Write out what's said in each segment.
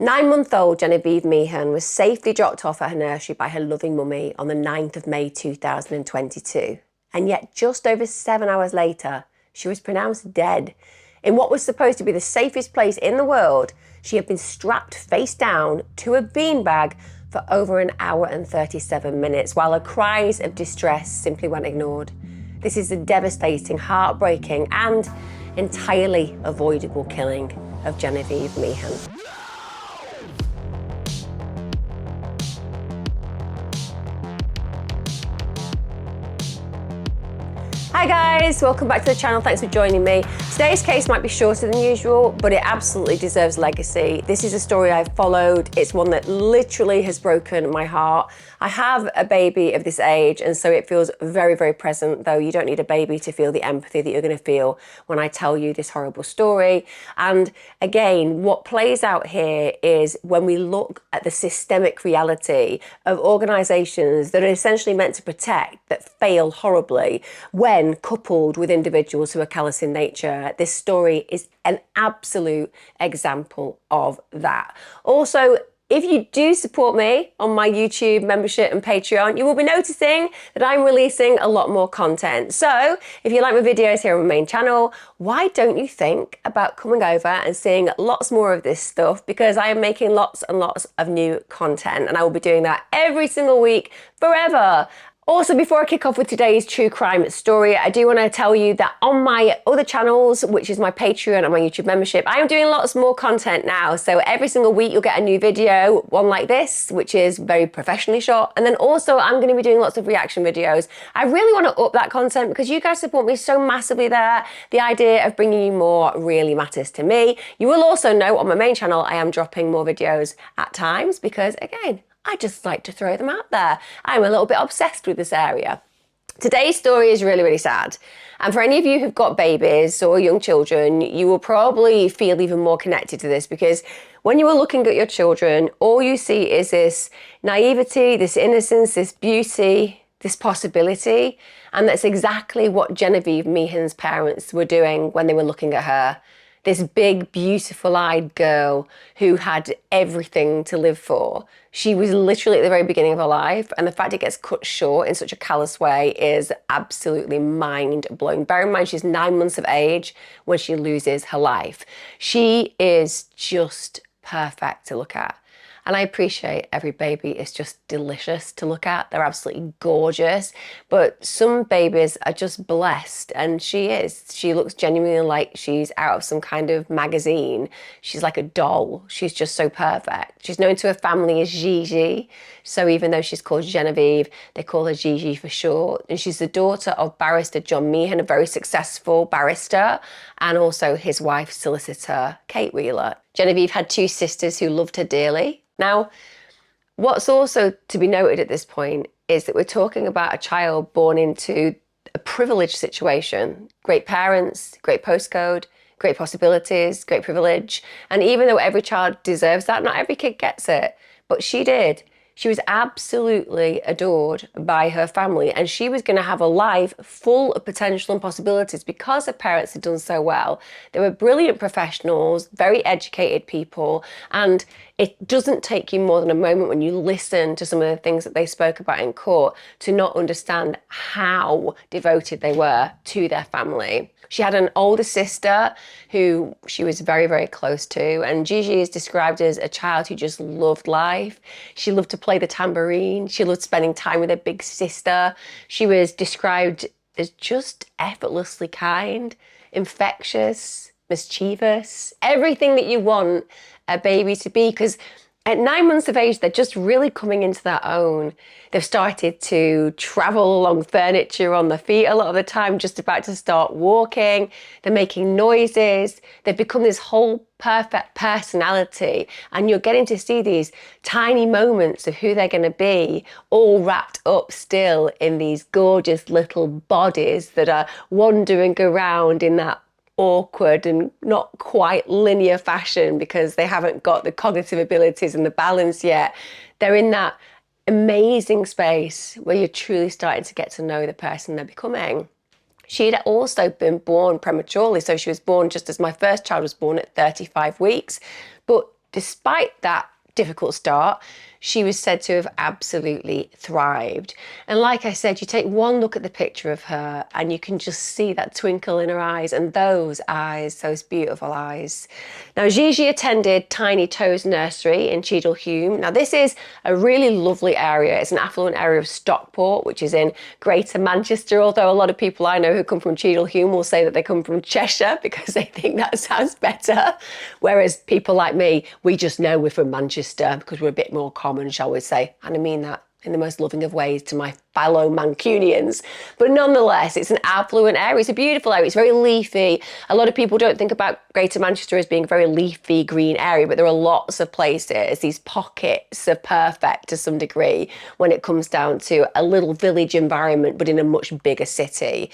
9-month-old Genevieve Meehan was safely dropped off at her nursery by her loving mummy on the 9th of May 2022. And yet just over 7 hours later, she was pronounced dead. In what was supposed to be the safest place in the world, she had been strapped face down to a beanbag for over an hour and 37 minutes, while her cries of distress simply went ignored. This is a devastating, heartbreaking, and entirely avoidable killing of Genevieve Meehan. Hi guys, welcome back to the channel. Thanks for joining me. Today's case might be shorter than usual, but it absolutely deserves legacy. This is a story I've followed. It's one that literally has broken my heart. I have a baby of this age, and so it feels very, very present, though you don't need a baby to feel the empathy that you're going to feel when I tell you this horrible story. And again, what plays out here is when we look at the systemic reality of organisations that are essentially meant to protect that fail horribly, when coupled with individuals who are callous in nature. This story is an absolute example of that. Also, if you do support me on my YouTube membership and Patreon, you will be noticing that I'm releasing a lot more content. So if you like my videos here on my main channel, why don't you think about coming over and seeing lots more of this stuff? Because I am making lots and lots of new content, and I will be doing that every single week forever. Also, before I kick off with today's true crime story, I do want to tell you that on my other channels, which is my Patreon and my YouTube membership, I am doing lots more content now. So every single week you'll get a new video, one like this, which is very professionally shot. And then also I'm going to be doing lots of reaction videos. I really want to up that content because you guys support me so massively there. The idea of bringing you more really matters to me. You will also know on my main channel, I am dropping more videos at times because, again, I just like to throw them out there. I'm a little bit obsessed with this area. Today's story is really, really sad. And for any of you who've got babies or young children, you will probably feel even more connected to this, because when you are looking at your children, all you see is this naivety, this innocence, this beauty, this possibility. And that's exactly what Genevieve Meehan's parents were doing when they were looking at her. This big, beautiful-eyed girl who had everything to live for. She was literally at the very beginning of her life, and the fact it gets cut short in such a callous way is absolutely mind-blowing. Bear in mind, she's 9 months of age when she loses her life. She is just perfect to look at. And I appreciate every baby is just delicious to look at. They're absolutely gorgeous. But some babies are just blessed, and she is. She looks genuinely like she's out of some kind of magazine. She's like a doll. She's just so perfect. She's known to her family as Gigi. So even though she's called Genevieve, they call her Gigi for short. And she's the daughter of barrister John Meehan, a very successful barrister, and also his wife, solicitor Kate Wheeler. Genevieve had 2 sisters who loved her dearly. Now, what's also to be noted at this point is that we're talking about a child born into a privileged situation. Great parents, great postcode, great possibilities, great privilege. And even though every child deserves that, not every kid gets it, but she did. She was absolutely adored by her family, and she was going to have a life full of potential and possibilities because her parents had done so well. They were brilliant professionals, very educated people, and it doesn't take you more than a moment when you listen to some of the things that they spoke about in court to not understand how devoted they were to their family. She had an older sister who she was very, very close to, and Gigi is described as a child who just loved life. She loved to play the tambourine. She loved spending time with her big sister. She was described as just effortlessly kind, infectious, mischievous, everything that you want a baby to be, because at 9 months of age, they're just really coming into their own. They've started to travel along furniture on their feet a lot of the time, just about to start walking. They're making noises. They've become this whole perfect personality. And you're getting to see these tiny moments of who they're going to be, all wrapped up still in these gorgeous little bodies that are wandering around in that awkward and not quite linear fashion because they haven't got the cognitive abilities and the balance yet. They're in that amazing space where you're truly starting to get to know the person they're becoming. She'd also been born prematurely, so she was born just as my first child was born at 35 weeks. But despite that difficult start, she was said to have absolutely thrived. And like I said, you take one look at the picture of her and you can just see that twinkle in her eyes, and those eyes, those beautiful eyes. Now, Gigi attended Tiny Toes Nursery in Cheadle Hulme. Now, this is a really lovely area. It's an affluent area of Stockport, which is in Greater Manchester, although a lot of people I know who come from Cheadle Hulme will say that they come from Cheshire because they think that sounds better. Whereas people like me, we just know we're from Manchester because we're a bit more common, shall we say. And I mean that in the most loving of ways to my fellow Mancunians. But nonetheless, it's an affluent area. It's a beautiful area. It's very leafy. A lot of people don't think about Greater Manchester as being a very leafy green area, but there are lots of places, these pockets of perfect to some degree when it comes down to a little village environment, but in a much bigger city.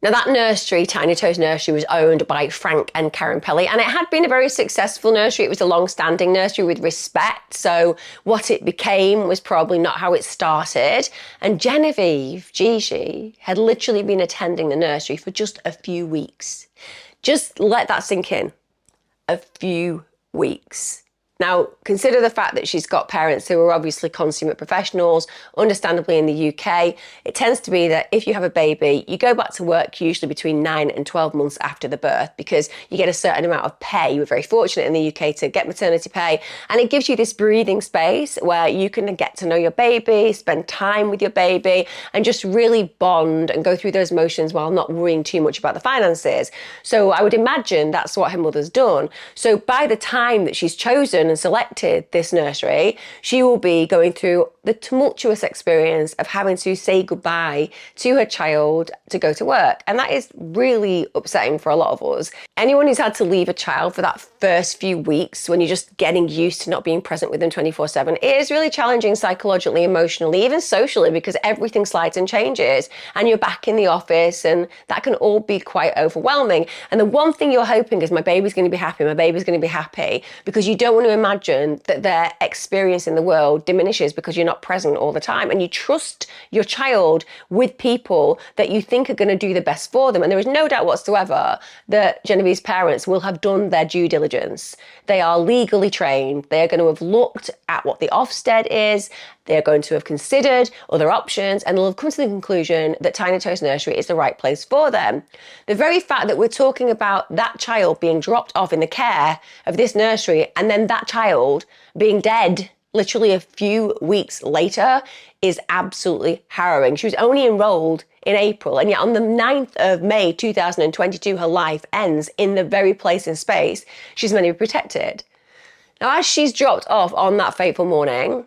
Now, that nursery, Tiny Toes Nursery, was owned by Frank and Karen Pelly, and it had been a very successful nursery. It was a long-standing nursery with respect, so what it became was probably not how it started. And Genevieve, Gigi, had literally been attending the nursery for just a few weeks. Just let that sink in. A few weeks. Now, consider the fact that she's got parents who are obviously consummate professionals. Understandably, in the UK, it tends to be that if you have a baby, you go back to work usually between 9 and 12 months after the birth because you get a certain amount of pay. We're very fortunate in the UK to get maternity pay, and it gives you this breathing space where you can get to know your baby, spend time with your baby, and just really bond and go through those motions while not worrying too much about the finances. So I would imagine that's what her mother's done. So by the time that she's chosen and selected this nursery, she will be going through the tumultuous experience of having to say goodbye to her child to go to work. And that is really upsetting for a lot of us. Anyone who's had to leave a child for that first few weeks when you're just getting used to not being present with them 24/7, it is really challenging psychologically, emotionally, even socially, because everything slides and changes and you're back in the office, and that can all be quite overwhelming. And the one thing you're hoping is my baby's going to be happy, my baby's going to be happy, because you don't want to imagine that their experience in the world diminishes because you're not present all the time, and you trust your child with people that you think are going to do the best for them. And there is no doubt whatsoever that Genevieve's parents will have done their due diligence. They are legally trained. They are going to have looked at what the Ofsted is. They are going to have considered other options, and they'll have come to the conclusion that Tiny Toes Nursery is the right place for them. The very fact that we're talking about that child being dropped off in the care of this nursery and then that child being dead literally a few weeks later is absolutely harrowing. She was only enrolled in April, and yet on the 9th of May 2022, her life ends in the very place and space she's meant to be protected. Now, as she's dropped off on that fateful morning,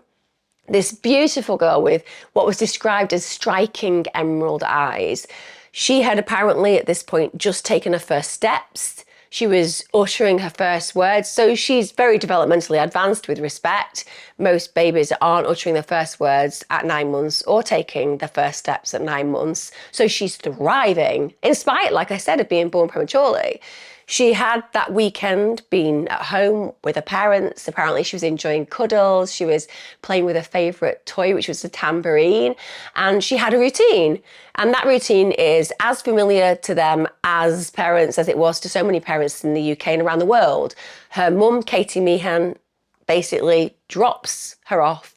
this beautiful girl with what was described as striking emerald eyes, she had apparently at this point just taken her first steps. She was uttering her first words, so she's very developmentally advanced with respect. Most babies aren't uttering their first words at 9 months or taking their first steps at 9 months, so she's thriving, in spite, like I said, of being born prematurely. She had that weekend been at home with her parents. Apparently she was enjoying cuddles. She was playing with her favourite toy, which was a tambourine. And she had a routine. And that routine is as familiar to them as parents as it was to so many parents in the UK and around the world. Her mum, Katie Meehan, basically drops her off.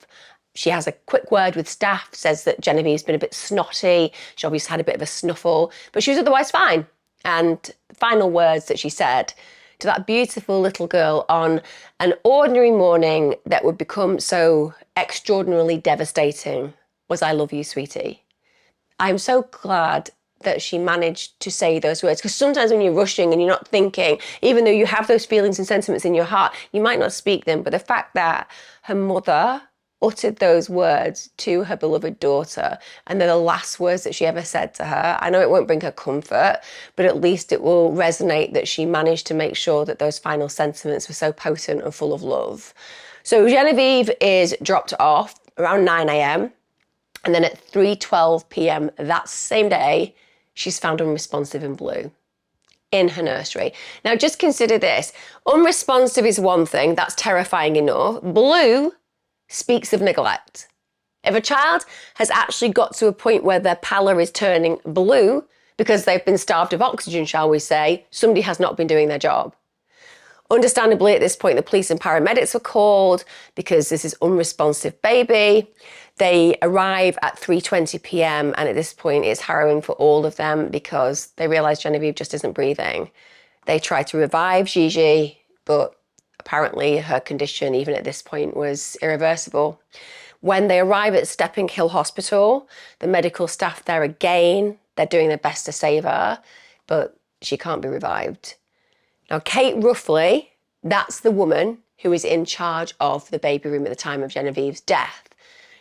She has a quick word with staff, says that Genevieve's been a bit snotty. She obviously had a bit of a snuffle, but she was otherwise fine. And the final words that she said to that beautiful little girl on an ordinary morning that would become so extraordinarily devastating was, "I love you, sweetie." I'm so glad that she managed to say those words, because sometimes when you're rushing and you're not thinking, even though you have those feelings and sentiments in your heart, you might not speak them. But the fact that her mother uttered those words to her beloved daughter, and they're the last words that she ever said to her. I know it won't bring her comfort, but at least it will resonate that she managed to make sure that those final sentiments were so potent and full of love. So Genevieve is dropped off around 9 a.m. and then at 3:12 p.m. that same day, she's found unresponsive and blue in her nursery. Now just consider this. Unresponsive is one thing, that's terrifying enough. Blue speaks of neglect. If a child has actually got to a point where their pallor is turning blue because they've been starved of oxygen, shall we say, somebody has not been doing their job. Understandably, at this point, the police and paramedics were called because this is unresponsive baby. They arrive at 3:20 p.m. and at this point it's harrowing for all of them because they realise Genevieve just isn't breathing. They try to revive Gigi, but apparently her condition, even at this point, was irreversible. When they arrive at Stepping Hill Hospital, the medical staff there again, they're doing their best to save her, but she can't be revived. Now, Kate Roughley, that's the woman who is in charge of the baby room at the time of Genevieve's death.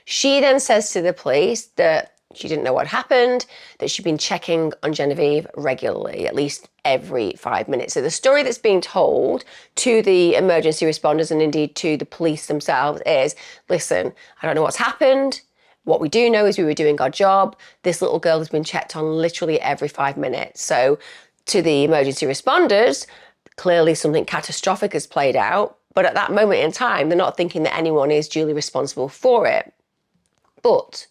She then says to the police that she didn't know what happened, that she'd been checking on Genevieve regularly, at least every 5 minutes. So the story that's being told to the emergency responders and indeed to the police themselves is, listen, I don't know what's happened. What we do know is we were doing our job. This little girl has been checked on literally every 5 minutes. So to the emergency responders, clearly something catastrophic has played out. But at that moment in time, they're not thinking that anyone is duly responsible for it. But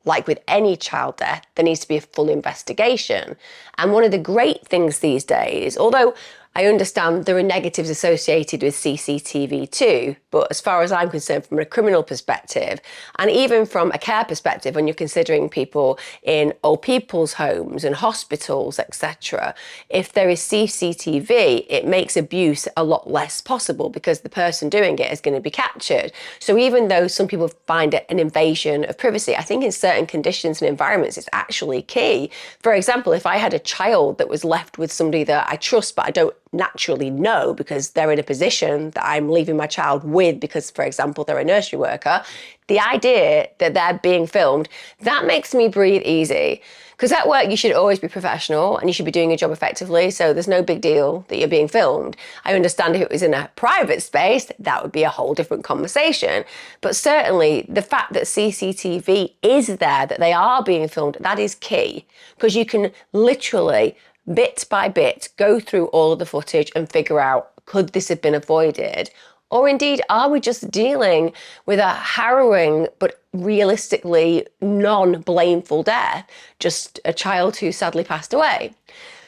like with any child death, there needs to be a full investigation. And one of the great things these days, although I understand there are negatives associated with CCTV too, but as far as I'm concerned, from a criminal perspective, and even from a care perspective, when you're considering people in old people's homes and hospitals, etc., if there is CCTV, it makes abuse a lot less possible because the person doing it is going to be captured. So even though some people find it an invasion of privacy, I think in certain conditions and environments, it's actually key. For example, if I had a child that was left with somebody that I trust, but I don't naturally know because they're in a position that I'm leaving my child with because, for example, they're a nursery worker, the idea that they're being filmed, that makes me breathe easy. Because at work, you should always be professional and you should be doing your job effectively, so there's no big deal that you're being filmed. I understand if it was in a private space, that would be a whole different conversation. But certainly the fact that CCTV is there, that they are being filmed, that is key. Because you can literally bit by bit, go through all of the footage and figure out, could this have been avoided? Or indeed, are we just dealing with a harrowing but realistically non-blameful death, just a child who sadly passed away?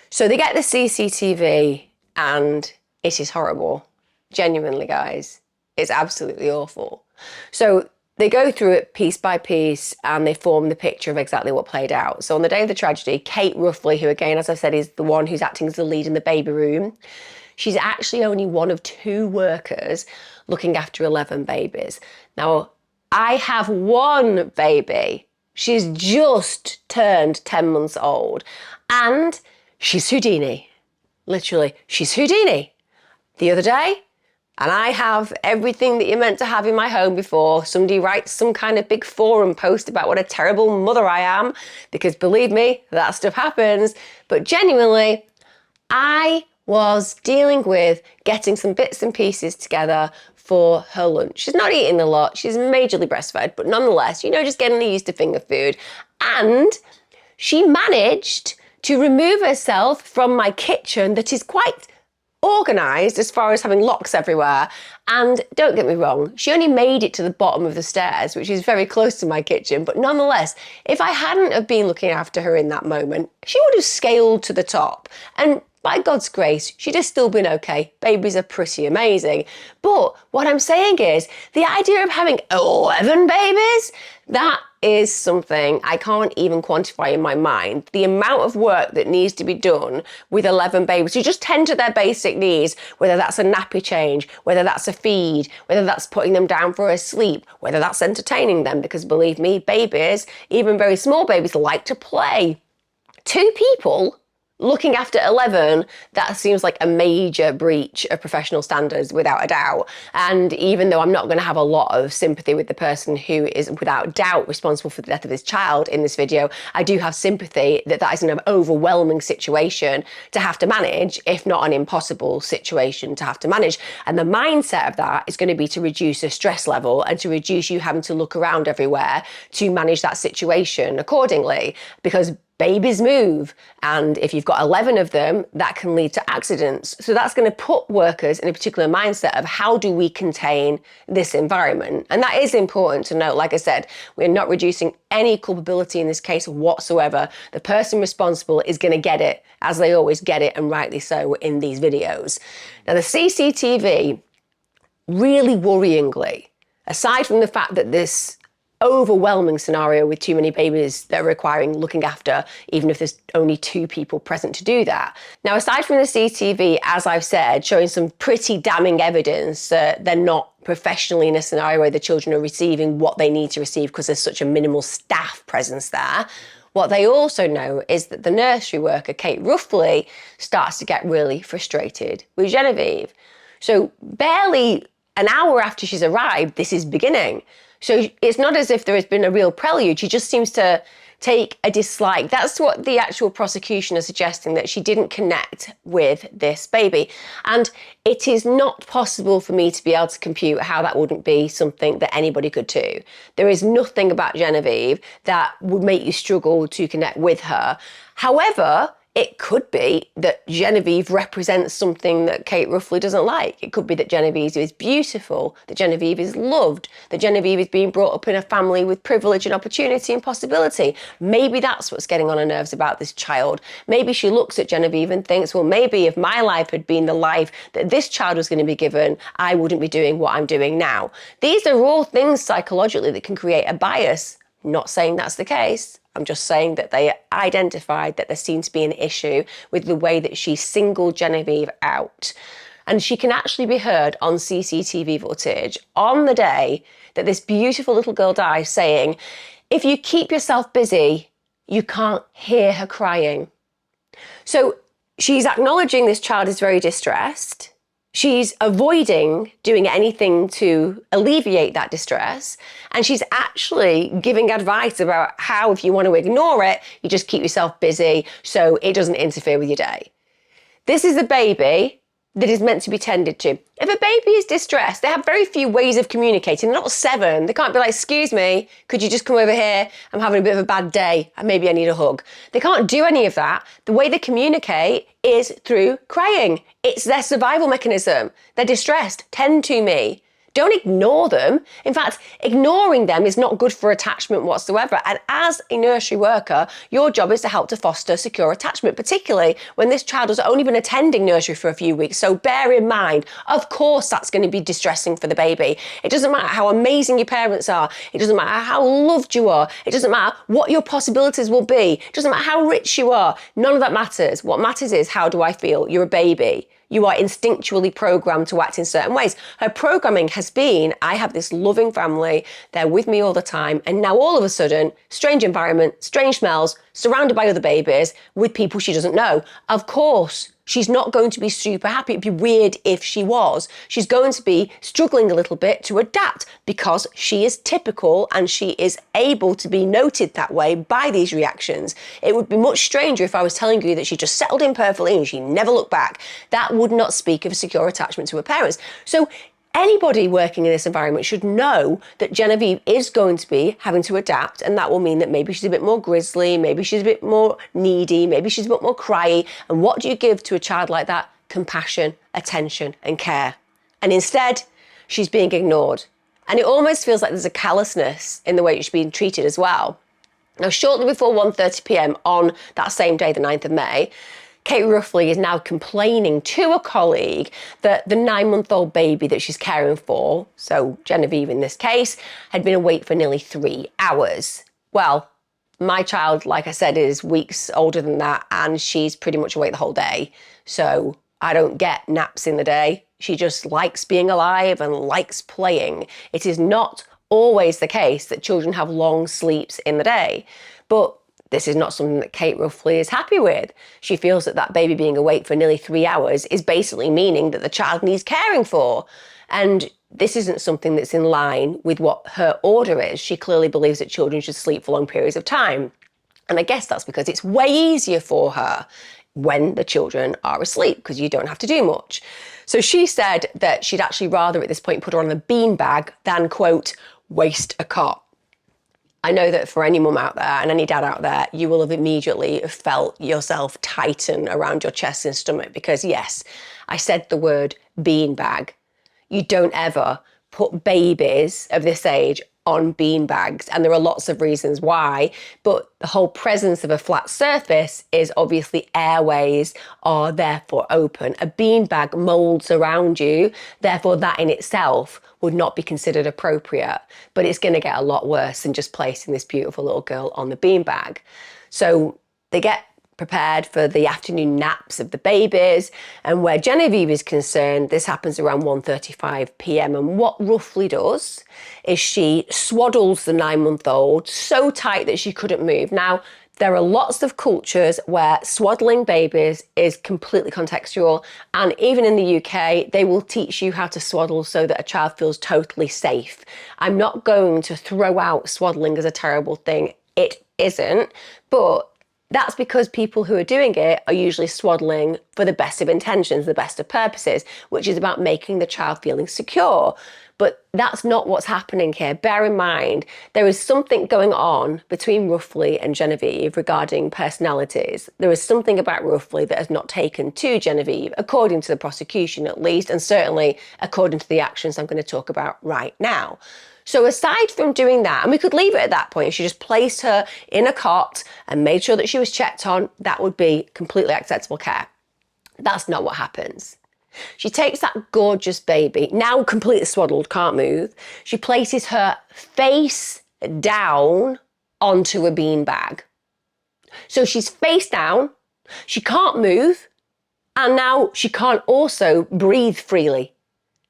So they get the CCTV and it is horrible. Genuinely, guys, it's absolutely awful. So they go through it piece by piece and they form the picture of exactly what played out. So on the day of the tragedy, Kate Roughley, who again, as I said, is the one who's acting as the lead in the baby room, she's actually only one of 2 workers looking after 11 babies. Now, I have one baby. She's just turned 10 months old and she's Houdini. Literally, she's Houdini. The other day, and I have everything that you're meant to have in my home before somebody writes some kind of big forum post about what a terrible mother I am, because believe me, that stuff happens. But genuinely, I was dealing with getting some bits and pieces together for her lunch. She's not eating a lot. She's majorly breastfed, but nonetheless, just getting used to finger food. And she managed to remove herself from my kitchen that is quite organised as far as having locks everywhere. And don't get me wrong, she only made it to the bottom of the stairs, which is very close to my kitchen. But nonetheless, if I hadn't have been looking after her in that moment, she would have scaled to the top. And by God's grace, she'd have still been okay. Babies are pretty amazing. But what I'm saying is, the idea of having 11 babies, that is something I can't even quantify in my mind. The amount of work that needs to be done with 11 babies who just tend to their basic needs, whether that's a nappy change, whether that's a feed, whether that's putting them down for a sleep, whether that's entertaining them, because believe me, babies, even very small babies, like to play. 2 people looking after 11, that seems like a major breach of professional standards without a doubt. And even though I'm not going to have a lot of sympathy with the person who is without doubt responsible for the death of this child in this video, I do have sympathy that that is an overwhelming situation to have to manage, if not an impossible situation to have to manage. And the mindset of that is going to be to reduce the stress level and to reduce you having to look around everywhere to manage that situation accordingly. Because babies move. And if you've got 11 of them, that can lead to accidents. So that's going to put workers in a particular mindset of how do we contain this environment? And that is important to note. Like I said, we're not reducing any culpability in this case whatsoever. The person responsible is going to get it, as they always get it, and rightly so in these videos. Now, the CCTV, really worryingly, aside from the fact that this overwhelming scenario with too many babies that are requiring looking after, even if there's only 2 people present to do that. Now, aside from the CCTV, as I've said, showing some pretty damning evidence that they're not professionally in a scenario where the children are receiving what they need to receive because there's such a minimal staff presence there, what they also know is that the nursery worker, Kate Roughley, starts to get really frustrated with Genevieve. So barely an hour after she's arrived, this is beginning. So it's not as if there has been a real prelude. She just seems to take a dislike. That's what the actual prosecution is suggesting, that she didn't connect with this baby. And it is not possible for me to be able to compute how that wouldn't be something that anybody could do. There is nothing about Genevieve that would make you struggle to connect with her. However, it could be that Genevieve represents something that Kate Roughley doesn't like. It could be that Genevieve is beautiful, that Genevieve is loved, that Genevieve is being brought up in a family with privilege and opportunity and possibility. Maybe that's what's getting on her nerves about this child. Maybe she looks at Genevieve and thinks, well, maybe if my life had been the life that this child was going to be given, I wouldn't be doing what I'm doing now. These are all things psychologically that can create a bias. Not saying that's the case. I'm just saying that they identified that there seemed to be an issue with the way that she singled Genevieve out. And she can actually be heard on CCTV footage on the day that this beautiful little girl dies saying, if you keep yourself busy, you can't hear her crying. So she's acknowledging this child is very distressed. She's avoiding doing anything to alleviate that distress. And she's actually giving advice about how, if you want to ignore it, you just keep yourself busy so it doesn't interfere with your day. This is a baby that is meant to be tended to. If a baby is distressed, they have very few ways of communicating. They're not 7. They can't be like, excuse me, could you just come over here? I'm having a bit of a bad day and maybe I need a hug. They can't do any of that. The way they communicate is through crying. It's their survival mechanism. They're distressed. Tend to me. Don't ignore them. In fact, ignoring them is not good for attachment whatsoever. And as a nursery worker, your job is to help to foster secure attachment, particularly when this child has only been attending nursery for a few weeks. So bear in mind, of course, that's going to be distressing for the baby. It doesn't matter how amazing your parents are. It doesn't matter how loved you are. It doesn't matter what your possibilities will be. It doesn't matter how rich you are. None of that matters. What matters is, how do I feel? You're a baby. You are instinctually programmed to act in certain ways. Her programming has been, I have this loving family, they're with me all the time, and now all of a sudden, strange environment, strange smells, surrounded by other babies, with people she doesn't know. Of course, she's not going to be super happy. It'd be weird if she was. She's going to be struggling a little bit to adapt because she is typical and she is able to be noted that way by these reactions. It would be much stranger if I was telling you that she just settled in perfectly and she never looked back. That would not speak of a secure attachment to her parents. So anybody working in this environment should know that Genevieve is going to be having to adapt, and that will mean that maybe she's a bit more grisly, maybe she's a bit more needy, maybe she's a bit more cryy. And what do you give to a child like that? Compassion, attention, and care. And instead, she's being ignored. And it almost feels like there's a callousness in the way she's being treated as well. Now, shortly before 1:30 p.m. on that same day, the 9th of May, Kate Roughley is now complaining to a colleague that the 9-month-old baby that she's caring for, so Genevieve in this case, had been awake for nearly 3 hours. Well, my child, like I said, is weeks older than that, and she's pretty much awake the whole day. So I don't get naps in the day. She just likes being alive and likes playing. It is not always the case that children have long sleeps in the day, but this is not something that Kate Roughley is happy with. She feels that that baby being awake for nearly 3 hours is basically meaning that the child needs caring for. And this isn't something that's in line with what her order is. She clearly believes that children should sleep for long periods of time. And I guess that's because it's way easier for her when the children are asleep, because you don't have to do much. So she said that she'd actually rather at this point put her on a beanbag than, quote, waste a cot. I know that for any mum out there and any dad out there, you will have immediately felt yourself tighten around your chest and stomach because yes, I said the word beanbag. You don't ever put babies of this age on beanbags, and there are lots of reasons why, but the whole presence of a flat surface is obviously airways are therefore open. A beanbag molds around you, therefore that in itself would not be considered appropriate, but it's going to get a lot worse than just placing this beautiful little girl on the beanbag. So they get prepared for the afternoon naps of the babies, and where Genevieve is concerned, this happens around 1:35 p.m. and what Roughley does is she swaddles the 9-month-old so tight that she couldn't move. Now, there are lots of cultures where swaddling babies is completely contextual, and even in the UK, they will teach you how to swaddle so that a child feels totally safe. I'm not going to throw out swaddling as a terrible thing. It isn't, but that's because people who are doing it are usually swaddling for the best of intentions, the best of purposes, which is about making the child feeling secure. But that's not what's happening here. Bear in mind, there is something going on between Roughley and Genevieve regarding personalities. There is something about Roughley that has not taken to Genevieve, according to the prosecution at least, and certainly according to the actions I'm going to talk about right now. So aside from doing that, and we could leave it at that point, if she just placed her in a cot and made sure that she was checked on, that would be completely acceptable care. That's not what happens. She takes that gorgeous baby, now completely swaddled, can't move. She places her face down onto a beanbag. So she's face down, she can't move, and now she can't also breathe freely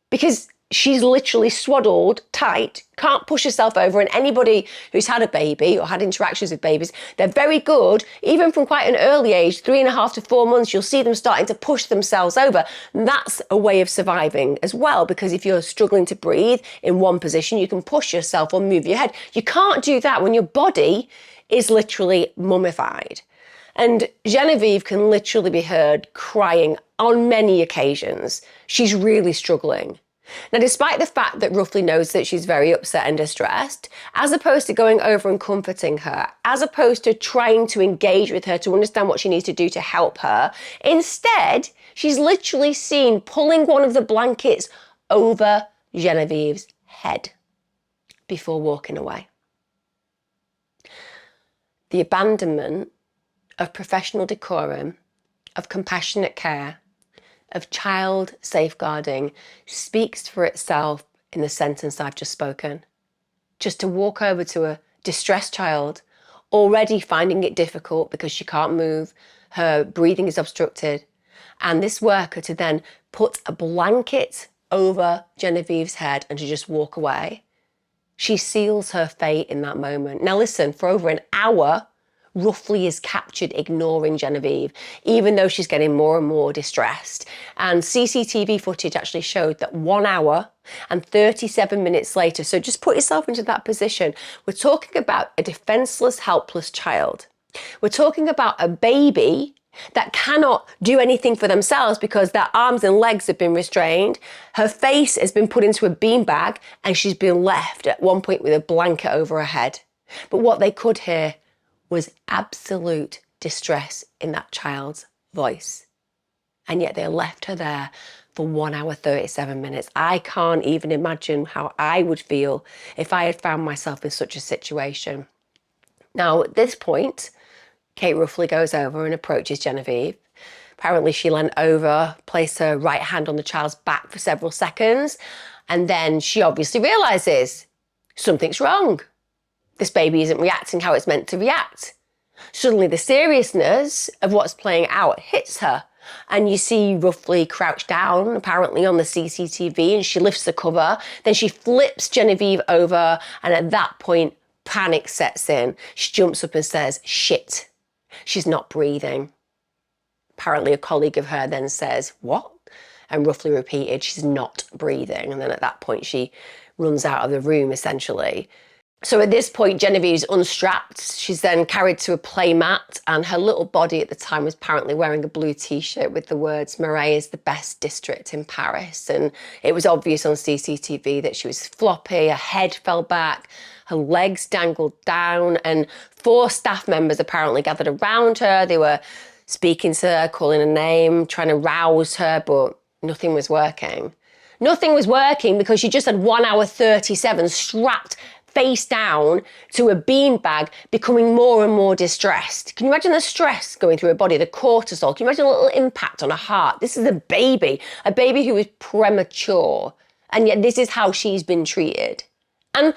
because she's literally swaddled tight, can't push herself over. And anybody who's had a baby or had interactions with babies, they're very good, even from quite an early age, 3.5 to 4 months, you'll see them starting to push themselves over. And that's a way of surviving as well, because if you're struggling to breathe in one position, you can push yourself or move your head. You can't do that when your body is literally mummified. And Genevieve can literally be heard crying on many occasions. She's really struggling. Now, despite the fact that Roughley knows that she's very upset and distressed, as opposed to going over and comforting her, as opposed to trying to engage with her to understand what she needs to do to help her, instead, she's literally seen pulling one of the blankets over Genevieve's head before walking away. The abandonment of professional decorum, of compassionate care, of child safeguarding speaks for itself in the sentence I've just spoken. Just to walk over to a distressed child, already finding it difficult because she can't move, her breathing is obstructed, and this worker to then put a blanket over Genevieve's head and to just walk away. She seals her fate in that moment. Now listen, for over an hour, Roughley is captured ignoring Genevieve, even though she's getting more and more distressed. And CCTV footage actually showed that 1 hour and 37 minutes later, so just put yourself into that position, we're talking about a defenseless, helpless child. We're talking about a baby that cannot do anything for themselves because their arms and legs have been restrained. Her face has been put into a beanbag and she's been left at one point with a blanket over her head. But what they could hear was absolute distress in that child's voice. And yet they left her there for 1 hour, 37 minutes. I can't even imagine how I would feel if I had found myself in such a situation. Now, at this point, Kate Roughley goes over and approaches Genevieve. Apparently she leant over, placed her right hand on the child's back for several seconds, and then she obviously realises something's wrong. This baby isn't reacting how it's meant to react. Suddenly the seriousness of what's playing out hits her, and you see Roughley crouched down, apparently on the CCTV, and she lifts the cover. Then she flips Genevieve over, and at that point, panic sets in. She jumps up and says, "Shit, she's not breathing." Apparently a colleague of her then says, "What?" And Roughley repeated, "She's not breathing." And then at that point, she runs out of the room, essentially. So at this point, Genevieve's unstrapped. She's then carried to a playmat, and her little body at the time was apparently wearing a blue t-shirt with the words, "Marais is the best district in Paris." And it was obvious on CCTV that she was floppy, her head fell back, her legs dangled down, and 4 staff members apparently gathered around her. They were speaking to her, calling her name, trying to rouse her, but nothing was working. Nothing was working because she just had 1 hour 37 strapped face down to a beanbag, becoming more and more distressed. Can you imagine the stress going through her body, the cortisol? Can you imagine a little impact on her heart? This is a baby who is premature, and yet this is how she's been treated. And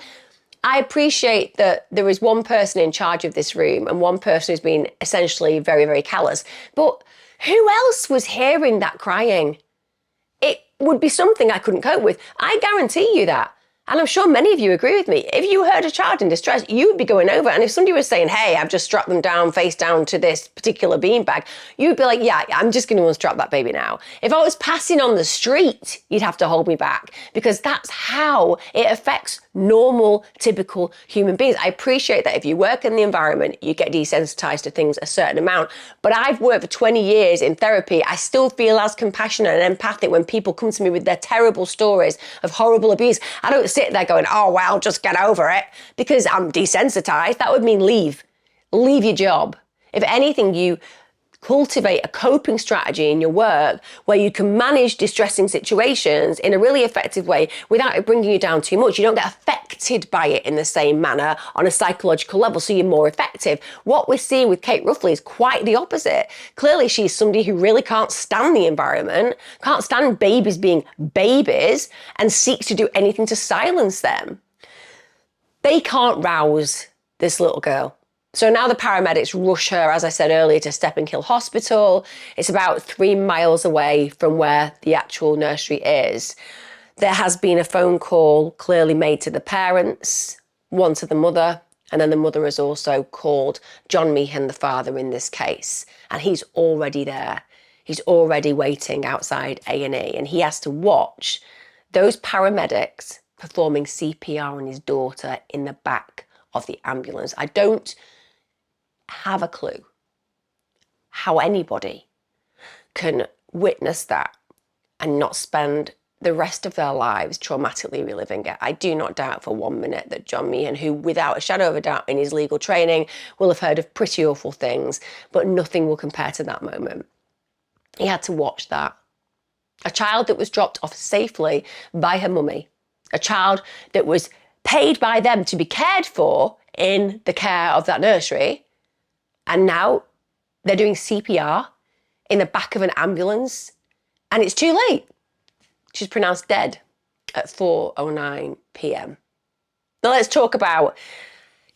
I appreciate that there is one person in charge of this room and one person who's been essentially very, very callous. But who else was hearing that crying? It would be something I couldn't cope with. I guarantee you that. And I'm sure many of you agree with me. If you heard a child in distress, you would be going over. And if somebody was saying, "Hey, I've just strapped them down, face down to this particular beanbag," you'd be like, "Yeah, I'm just going to unstrap that baby now." If I was passing on the street, you'd have to hold me back, because that's how it affects normal, typical human beings. I appreciate that if you work in the environment, you get desensitized to things a certain amount. But I've worked for 20 years in therapy. I still feel as compassionate and empathic when people come to me with their terrible stories of horrible abuse. I don't sit there going, "Oh, well, just get over it," because I'm desensitized. That would mean leave your job. If anything, you cultivate a coping strategy in your work where you can manage distressing situations in a really effective way without it bringing you down too much. You don't get affected by it in the same manner on a psychological level, so you're more effective. What we're seeing with Kate Roughley is quite the opposite. Clearly, she's somebody who really can't stand the environment, can't stand babies being babies, and seeks to do anything to silence them. They can't rouse this little girl. So now the paramedics rush her, as I said earlier, to Steppenkill Hospital. It's about 3 miles away from where the actual nursery is. There has been a phone call clearly made to the parents, one to the mother, and then the mother has also called John Meehan, the father in this case. And he's already there. He's already waiting outside A&E, and he has to watch those paramedics performing CPR on his daughter in the back of the ambulance. I don't have a clue how anybody can witness that and not spend the rest of their lives traumatically reliving it. I do not doubt for 1 minute that John Meehan, who without a shadow of a doubt in his legal training will have heard of pretty awful things, but nothing will compare to that moment. He had to watch that. A child that was dropped off safely by her mummy, a child that was paid by them to be cared for in the care of that nursery, and now they're doing CPR in the back of an ambulance, and it's too late. She's pronounced dead at 4:09 p.m. Now let's talk about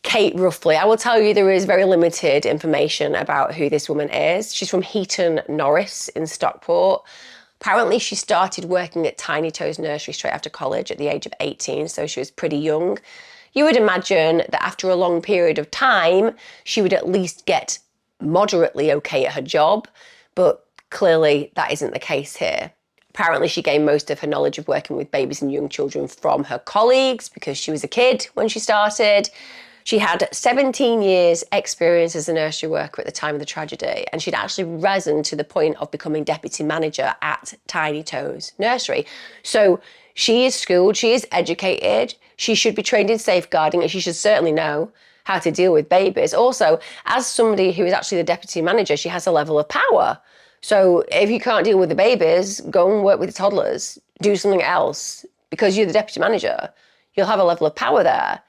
Kate Roughley. I will tell you there is very limited information about who this woman is. She's from Heaton Norris in Stockport. Apparently she started working at Tiny Toes Nursery straight after college at the age of 18, so she was pretty young. You would imagine that after a long period of time, she would at least get moderately okay at her job, but clearly that isn't the case here. Apparently she gained most of her knowledge of working with babies and young children from her colleagues because she was a kid when she started. She had 17 years experience as a nursery worker at the time of the tragedy, and she'd actually risen to the point of becoming deputy manager at Tiny Toes Nursery. So she is schooled, she is educated, she should be trained in safeguarding, and she should certainly know how to deal with babies. Also, as somebody who is actually the deputy manager, she has a level of power. So if you can't deal with the babies, go and work with the toddlers, do something else. Because you're the deputy manager, you'll have a level of power there.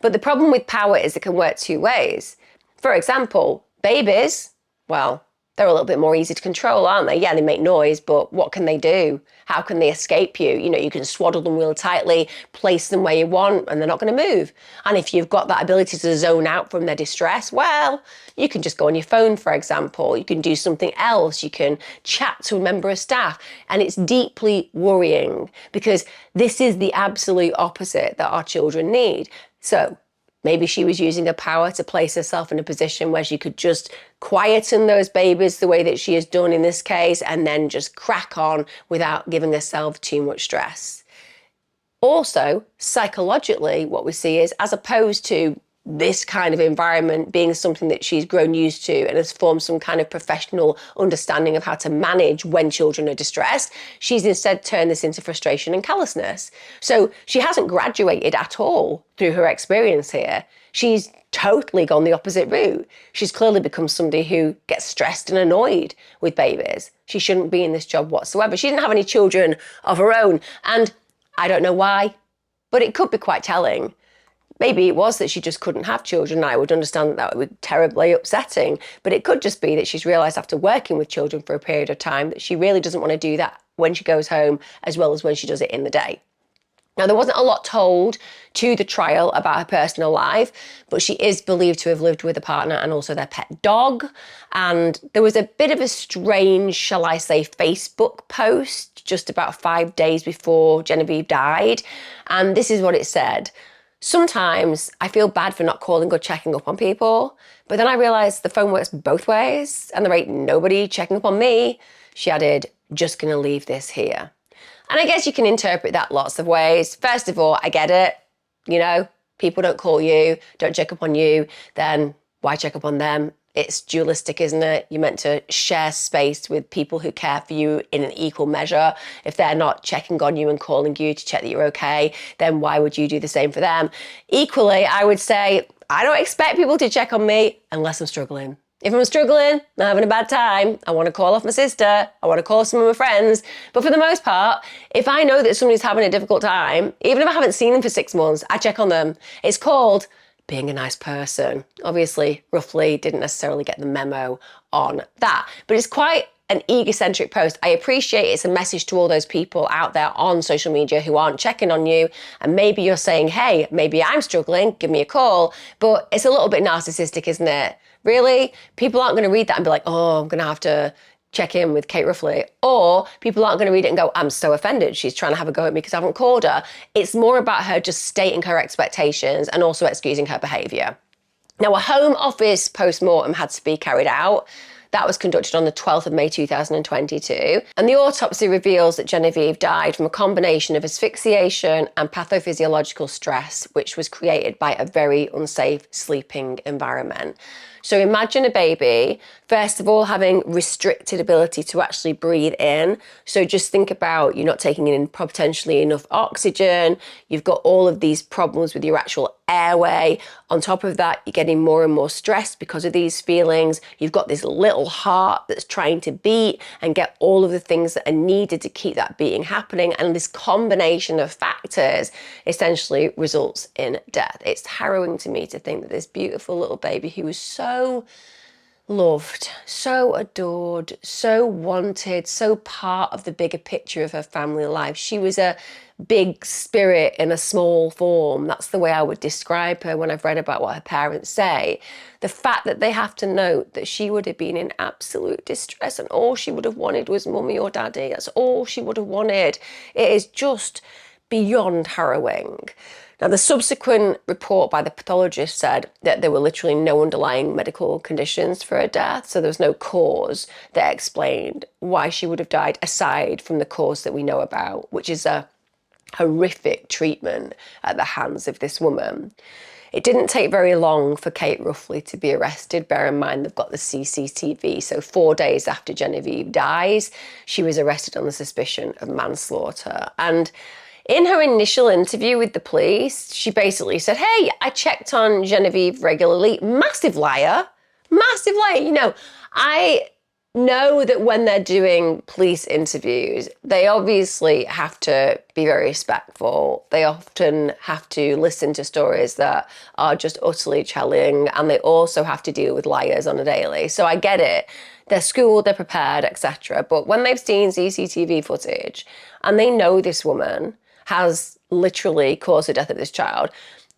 But the problem with power is it can work 2 ways. For example, babies, well, they're a little bit more easy to control, aren't they? Yeah, they make noise, but what can they do? How can they escape you? You know, you can swaddle them real tightly, place them where you want, and they're not going to move. And if you've got that ability to zone out from their distress, well, you can just go on your phone, for example. You can do something else. You can chat to a member of staff. And it's deeply worrying because this is the absolute opposite that our children need. So maybe she was using her power to place herself in a position where she could just quieten those babies the way that she has done in this case and then just crack on without giving herself too much stress. Also, psychologically, what we see is, as opposed to this kind of environment being something that she's grown used to and has formed some kind of professional understanding of how to manage when children are distressed, she's instead turned this into frustration and callousness. So she hasn't graduated at all through her experience here. She's totally gone the opposite route. She's clearly become somebody who gets stressed and annoyed with babies. She shouldn't be in this job whatsoever. She didn't have any children of her own, and I don't know why, but it could be quite telling. Maybe it was that she just couldn't have children. I would understand that would be terribly upsetting, but it could just be that she's realised after working with children for a period of time that she really doesn't want to do that when she goes home as well as when she does it in the day. Now, there wasn't a lot told to the trial about her personal life, but she is believed to have lived with a partner and also their pet dog. And there was a bit of a strange, shall I say, Facebook post just about 5 days before Genevieve died. And this is what it said. Sometimes I feel bad for not calling or checking up on people, but then I realised the phone works both ways and there ain't nobody checking up on me. She added, just gonna leave this here. And I guess you can interpret that lots of ways. First of all, I get it. You know, people don't call you, don't check up on you, then why check up on them? It's dualistic, isn't it? You're meant to share space with people who care for you in an equal measure. If they're not checking on you and calling you to check that you're okay, then why would you do the same for them? Equally, I would say, I don't expect people to check on me unless I'm struggling. If I'm struggling, I'm having a bad time, I want to call off my sister, I want to call some of my friends. But for the most part, if I know that somebody's having a difficult time, even if I haven't seen them for 6 months, I check on them. It's called being a nice person. Obviously, Roughley didn't necessarily get the memo on that, but it's quite an egocentric post. I appreciate it's a message to all those people out there on social media who aren't checking on you, and maybe you're saying, hey, maybe I'm struggling, give me a call, but it's a little bit narcissistic, isn't it? Really? People aren't going to read that and be like, oh, I'm going to have to check in with Kate Roughley. Or people aren't going to read it and go, I'm so offended. She's trying to have a go at me because I haven't called her. It's more about her just stating her expectations and also excusing her behaviour. Now, a Home Office post-mortem had to be carried out. That was conducted on the 12th of May 2022. And the autopsy reveals that Genevieve died from a combination of asphyxiation and pathophysiological stress, which was created by a very unsafe sleeping environment. So imagine a baby, first of all, having restricted ability to actually breathe in. So just think about you're not taking in potentially enough oxygen. You've got all of these problems with your actual airway. On top of that, you're getting more and more stressed because of these feelings. You've got this little heart that's trying to beat and get all of the things that are needed to keep that beating happening. And this combination of factors essentially results in death. It's harrowing to me to think that this beautiful little baby who was so loved, so adored, so wanted, so part of the bigger picture of her family life. She was a big spirit in a small form. That's the way I would describe her when I've read about what her parents say. The fact that they have to note that she would have been in absolute distress and all she would have wanted was mummy or daddy. That's all she would have wanted. It is just beyond harrowing. Now, the subsequent report by the pathologist said that there were literally no underlying medical conditions for her death, so there was no cause that explained why she would have died aside from the cause that we know about, which is a horrific treatment at the hands of this woman. It didn't take very long for Kate Roughley to be arrested. Bear in mind, they've got the CCTV. So 4 days after Genevieve dies, she was arrested on the suspicion of manslaughter. And in her initial interview with the police, she basically said, hey, I checked on Genevieve regularly. Massive liar. Massive liar. You know, I know that when they're doing police interviews, they obviously have to be very respectful. They often have to listen to stories that are just utterly chilling, and they also have to deal with liars on a daily. So I get it. They're schooled, they're prepared, etc. But when they've seen CCTV footage and they know this woman has literally caused the death of this child,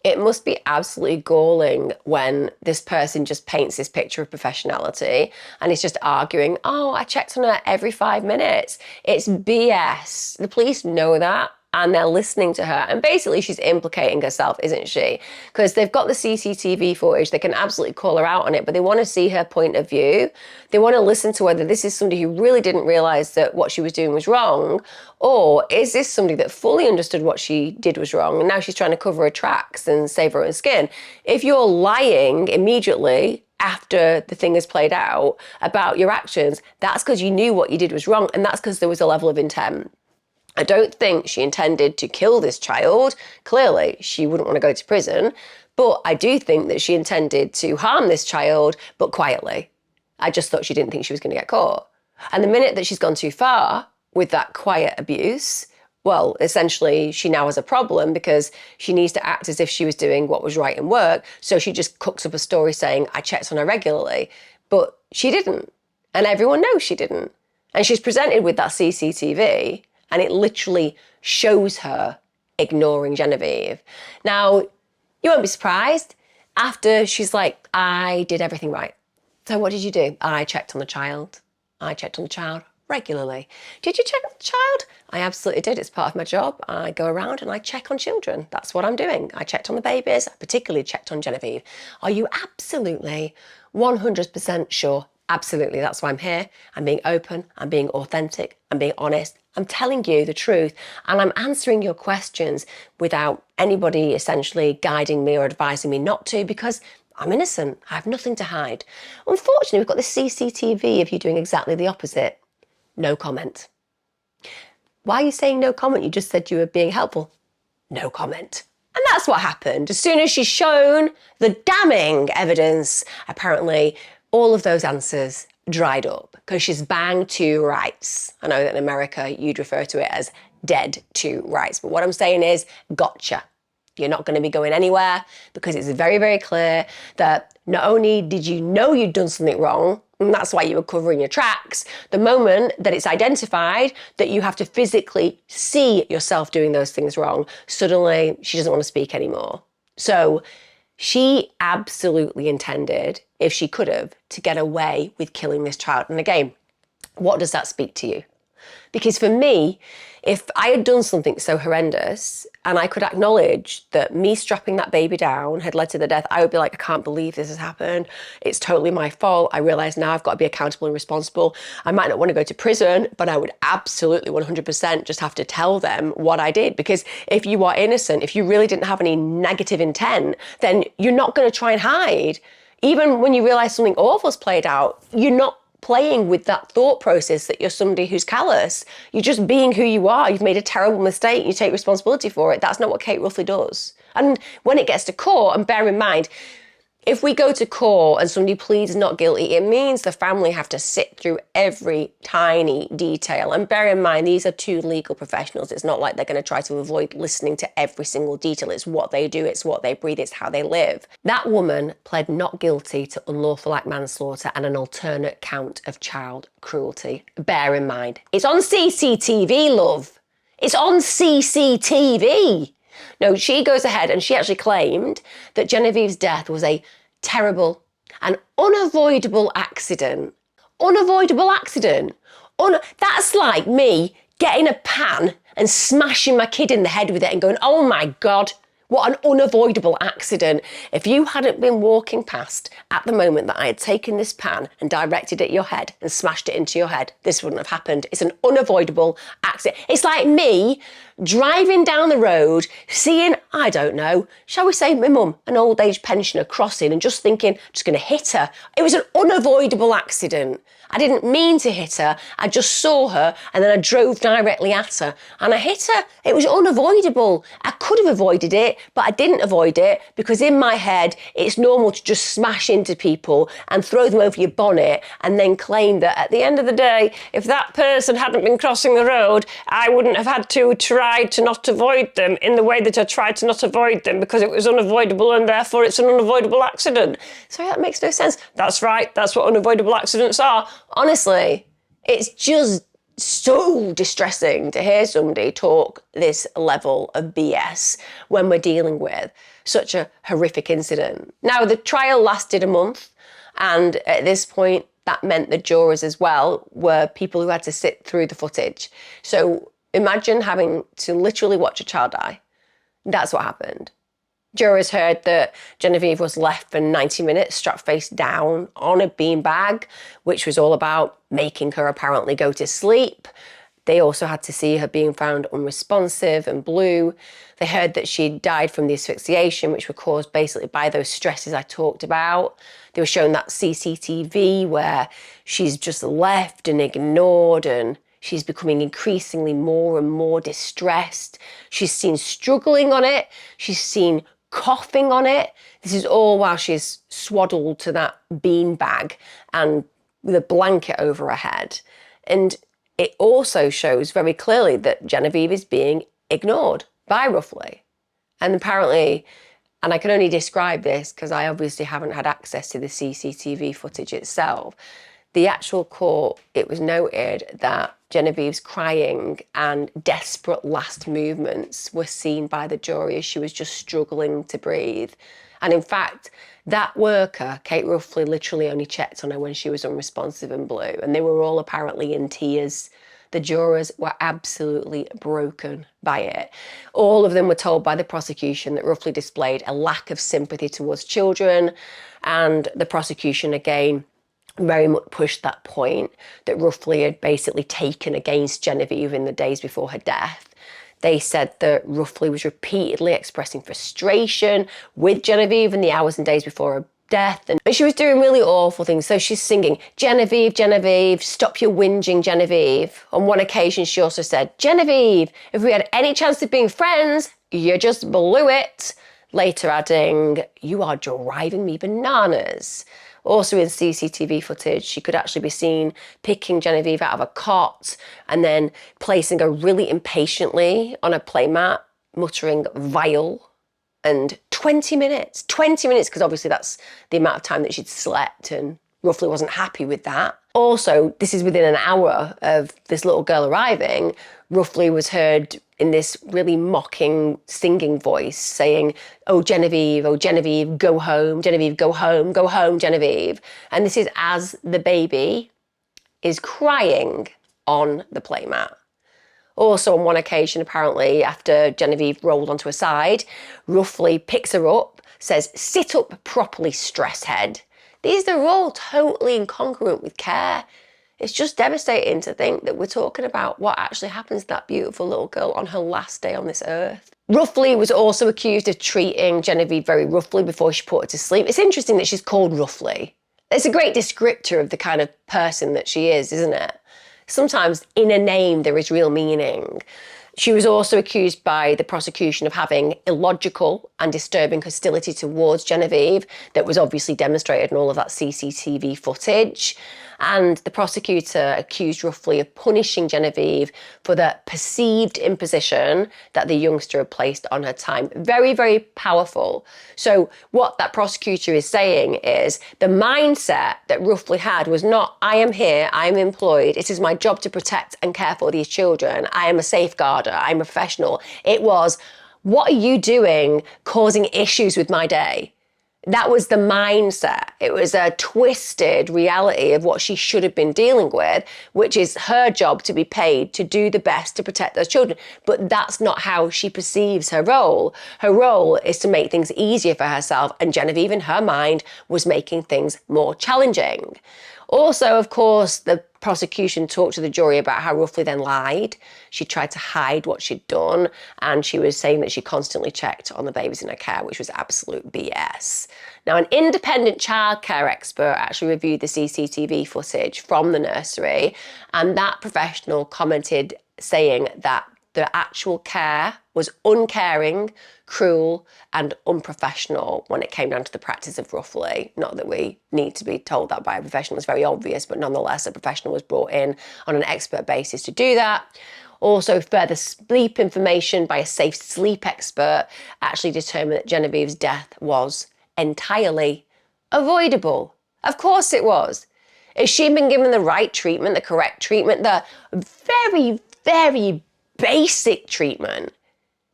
it must be absolutely galling when this person just paints this picture of professionality and is just arguing, oh, I checked on her every 5 minutes. It's BS. The police know that. and they're listening to her. And basically she's implicating herself, isn't she? Because they've got the CCTV footage. They can absolutely call her out on it, but they want to see her point of view. They want to listen to whether this is somebody who really didn't realise that what she was doing was wrong, or is this somebody that fully understood what she did was wrong and now she's trying to cover her tracks and save her own skin. If you're lying immediately after the thing has played out about your actions, that's because you knew what you did was wrong, and that's because there was a level of intent. I don't think she intended to kill this child. Clearly, she wouldn't want to go to prison. But I do think that she intended to harm this child, but quietly. I just thought she didn't think she was going to get caught. And the minute that she's gone too far with that quiet abuse, well, essentially, she now has a problem because she needs to act as if she was doing what was right in work. So she just cooks up a story saying, I checked on her regularly. But she didn't. And everyone knows she didn't. And she's presented with that CCTV, and it literally shows her ignoring Genevieve. Now, you won't be surprised. After she's like, I did everything right. So what did you do? I checked on the child. I checked on the child regularly. Did you check on the child? I absolutely did. It's part of my job. I go around and I check on children. That's what I'm doing. I checked on the babies. I particularly checked on Genevieve. Are you absolutely 100% sure? Absolutely. That's why I'm here. I'm being open. I'm being authentic. I'm being honest. I'm telling you the truth, and I'm answering your questions without anybody essentially guiding me or advising me not to, because I'm innocent. I have nothing to hide. Unfortunately, we've got the CCTV of you doing exactly the opposite. No comment. Why are you saying no comment? You just said you were being helpful. No comment. And that's what happened. As soon as she's shown the damning evidence, apparently all of those answers dried up because she's banged to rights. I know that in America you'd refer to it as dead to rights, but what I'm saying is gotcha. You're not going to be going anywhere because it's very, very clear that not only did you know you'd done something wrong, and that's why you were covering your tracks, the moment that it's identified that you have to physically see yourself doing those things wrong, suddenly she doesn't want to speak anymore. So she absolutely intended, if she could have, to get away with killing this child. And again, what does that speak to you? Because for me, if I had done something so horrendous and I could acknowledge that me strapping that baby down had led to the death, I would be like, I can't believe this has happened. It's totally my fault. I realise now I've got to be accountable and responsible. I might not want to go to prison, but I would absolutely 100% just have to tell them what I did. Because if you are innocent, if you really didn't have any negative intent, then you're not going to try and hide. Even when you realise something awful's played out, you're not playing with that thought process that you're somebody who's callous. You're just being who you are. You've made a terrible mistake. You take responsibility for it. That's not what Kate Roughley does. And when it gets to court, and bear in mind, if we go to court and somebody pleads not guilty, it means the family have to sit through every tiny detail. And bear in mind, these are two legal professionals. It's not like they're going to try to avoid listening to every single detail. It's what they do, it's what they breathe, it's how they live. That woman pled not guilty to unlawful act manslaughter and an alternate count of child cruelty. Bear in mind, it's on CCTV, love. It's on CCTV. No, she goes ahead and she actually claimed that Genevieve's death was a terrible and unavoidable accident. Unavoidable accident. That's like me getting a pan and smashing my kid in the head with it and going, oh my God, what an unavoidable accident. If you hadn't been walking past at the moment that I had taken this pan and directed it at your head and smashed it into your head, this wouldn't have happened. It's an unavoidable accident. It's like me driving down the road, seeing, I don't know, shall we say my mum, an old age pensioner crossing, and just thinking, just going to hit her. It was an unavoidable accident. I didn't mean to hit her. I just saw her and then I drove directly at her and I hit her. It was unavoidable. I could have avoided it, but I didn't avoid it because in my head, it's normal to just smash into people and throw them over your bonnet and then claim that at the end of the day, if that person hadn't been crossing the road, I wouldn't have had to try to not avoid them in the way that I tried to not avoid them because it was unavoidable and therefore it's an unavoidable accident. So that makes no sense. That's right. That's what unavoidable accidents are. Honestly, it's just so distressing to hear somebody talk this level of BS when we're dealing with such a horrific incident. Now, the trial lasted a month, and at this point, that meant the jurors as well were people who had to sit through the footage. So Imagine having to literally watch a child die. That's what happened. Jurors heard that Genevieve was left for 90 minutes strapped face down on a beanbag, which was all about making her apparently go to sleep. They also had to see her being found unresponsive and blue. They heard that she died from the asphyxiation, which were caused basically by those stresses I talked about. They were shown that CCTV where she's just left and ignored, and she's becoming increasingly more and more distressed. She's seen struggling on it. She's seen coughing on it. This is all while she's swaddled to that beanbag and with a blanket over her head. And it also shows very clearly that Genevieve is being ignored by Roughley. And apparently, and I can only describe this because I obviously haven't had access to the CCTV footage itself, the actual court, it was noted that Genevieve's crying and desperate last movements were seen by the jury as she was just struggling to breathe. And in fact, that worker, Kate Roughley, literally only checked on her when she was unresponsive and blue, and they were all apparently in tears. The jurors were absolutely broken by it. All of them were told by the prosecution that Roughley displayed a lack of sympathy towards children, and the prosecution again very much pushed that point that Roughley had basically taken against Genevieve in the days before her death. They said that Roughley was repeatedly expressing frustration with Genevieve in the hours and days before her death, and she was doing really awful things. So she's singing, "Genevieve, Genevieve, stop your whinging, Genevieve." On one occasion, she also said, "Genevieve, if we had any chance of being friends, you just blew it." Later adding, "You are driving me bananas." Also in CCTV footage, she could actually be seen picking Genevieve out of a cot and then placing her really impatiently on a playmat, muttering "vile." And 20 minutes, because obviously that's the amount of time that she'd slept, and Roughley wasn't happy with that. Also, this is within an hour of this little girl arriving. Roughley was heard in this really mocking, singing voice saying, oh, Genevieve, go home, Genevieve, go home, Genevieve." And this is as the baby is crying on the playmat. Also, on one occasion, apparently, after Genevieve rolled onto her side, Roughley picks her up, says, "Sit up properly, stress head." These are all totally incongruent with care. It's just devastating to think that we're talking about what actually happens to that beautiful little girl on her last day on this earth. Roughley was also accused of treating Genevieve very roughly before she put her to sleep. It's interesting that she's called Roughley. It's a great descriptor of the kind of person that she is, isn't it? Sometimes in a name there is real meaning. She was also accused by the prosecution of having illogical and disturbing hostility towards Genevieve that was obviously demonstrated in all of that CCTV footage. And the prosecutor accused Roughley of punishing Genevieve for the perceived imposition that the youngster had placed on her time. Very, very powerful. So what that prosecutor is saying is the mindset that Roughley had was not, I am here, I am employed, it is my job to protect and care for these children, I am a safeguarder, I'm a professional. It was, what are you doing causing issues with my day? That was the mindset. It was a twisted reality of what she should have been dealing with, which is her job to be paid to do the best to protect those children. But that's not how she perceives her role. Her role is to make things easier for herself, and Genevieve, in her mind, was making things more challenging. Also, of course, the prosecution talked to the jury about how Roughley then lied. She tried to hide what she'd done, and she was saying that she constantly checked on the babies in her care, which was absolute BS. Now, an independent childcare expert actually reviewed the CCTV footage from the nursery, and that professional commented saying that the actual care was uncaring, cruel, and unprofessional when it came down to the practice of Roughley. Not that we need to be told that by a professional, it's very obvious, but nonetheless, a professional was brought in on an expert basis to do that. Also, further sleep information by a safe sleep expert actually determined that Genevieve's death was entirely avoidable. Of course it was. If she'd been given the right treatment, the correct treatment, the very, very basic treatment,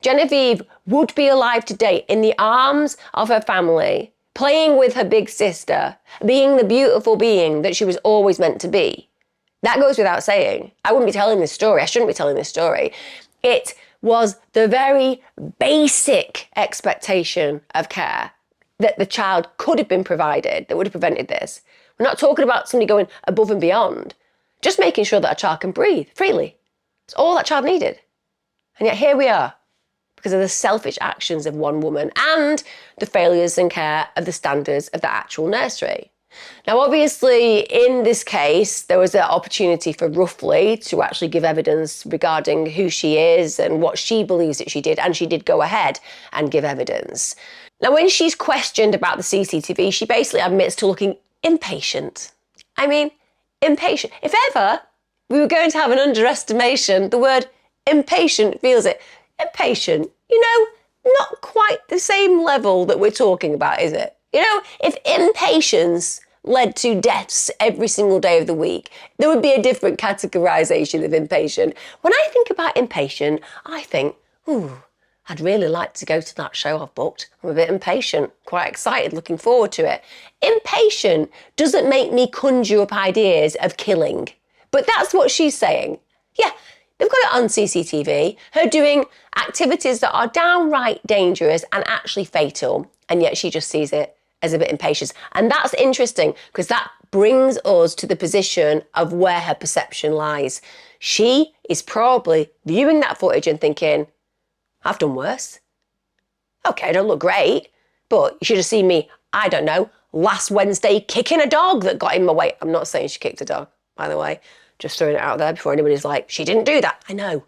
Genevieve would be alive today in the arms of her family, playing with her big sister, being the beautiful being that she was always meant to be. That goes without saying. I wouldn't be telling this story. I shouldn't be telling this story. It was the very basic expectation of care that the child could have been provided that would have prevented this. We're not talking about somebody going above and beyond. Just making sure that a child can breathe freely. It's all that child needed. And yet here we are, because of the selfish actions of one woman and the failures in care of the standards of the actual nursery. Now, obviously, in this case, there was an opportunity for Roughley to actually give evidence regarding who she is and what she believes that she did, and she did go ahead and give evidence. Now, when she's questioned about the CCTV, she basically admits to looking impatient. I mean, impatient. If ever we were going to have an underestimation, the word impatient feels it. Impatient, not quite the same level that we're talking about, is it? If impatience led to deaths every single day of the week, there would be a different categorization of impatient. When I think about impatient, I think, I'd really like to go to that show I've booked. I'm a bit impatient, quite excited, looking forward to it. Impatient doesn't make me conjure up ideas of killing. But that's what she's saying. Yeah, they've got it on CCTV, her doing activities that are downright dangerous and actually fatal, and yet she just sees it as a bit impatient. And that's interesting, because that brings us to the position of where her perception lies. She is probably viewing that footage and thinking, I've done worse. Okay, I don't look great, but you should have seen me, I don't know, last Wednesday kicking a dog that got in my way. I'm not saying she kicked a dog, by the way. Just throwing it out there before anybody's like, she didn't do that. I know.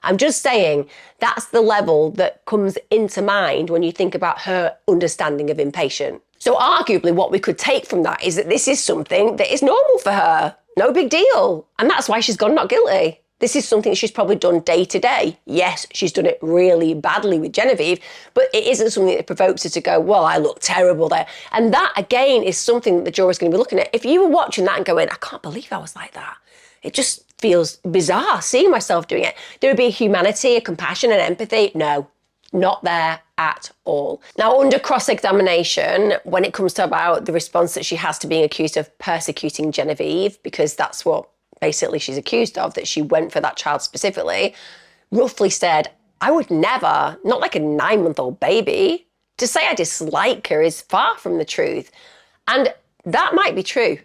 I'm just saying that's the level that comes into mind when you think about her understanding of impatient. So arguably what we could take from that is that this is something that is normal for her. No big deal. And that's why she's gone not guilty. This is something she's probably done day to day. Yes, she's done it really badly with Genevieve, but it isn't something that provokes her to go, well, I look terrible there. And that, again, is something that the jury's going to be looking at. If you were watching that and going, I can't believe I was like that. It just feels bizarre seeing myself doing it. There would be humanity, a compassion and empathy. No, not there at all. Now, under cross-examination, when it comes to about the response that she has to being accused of persecuting Genevieve, because that's what basically she's accused of, that she went for that child specifically, Roughley said, I would never, not like a 9-month-old baby. To say I dislike her is far from the truth. And that might be true,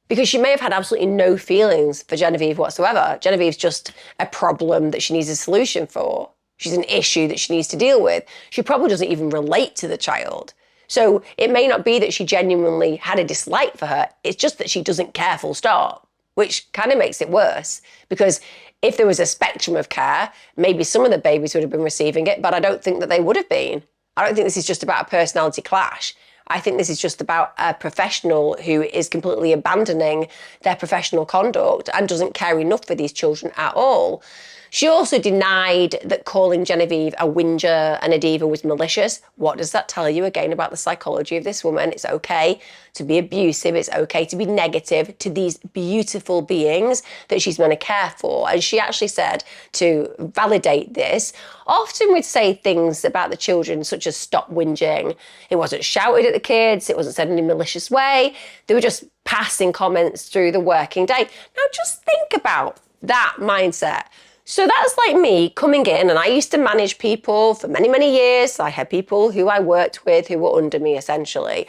because she may have had absolutely no feelings for Genevieve whatsoever. Genevieve's just a problem that she needs a solution for. She's an issue that she needs to deal with. She probably doesn't even relate to the child. So it may not be that she genuinely had a dislike for her. It's just that she doesn't care, full stop, which kind of makes it worse, because if there was a spectrum of care, maybe some of the babies would have been receiving it, but I don't think that they would have been. I don't think this is just about a personality clash. I think this is just about a professional who is completely abandoning their professional conduct and doesn't care enough for these children at all. She also denied that calling Genevieve a whinger and a diva was malicious. What does that tell you again about the psychology of this woman? It's okay to be abusive. It's okay to be negative to these beautiful beings that she's meant to care for. And she actually said, to validate this, often we'd say things about the children such as stop whinging. It wasn't shouted at the kids. It wasn't said in a malicious way. They were just passing comments through the working day. Now just think about that mindset. So that's like me coming in, and I used to manage people for many, many years. I had people who I worked with who were under me, essentially.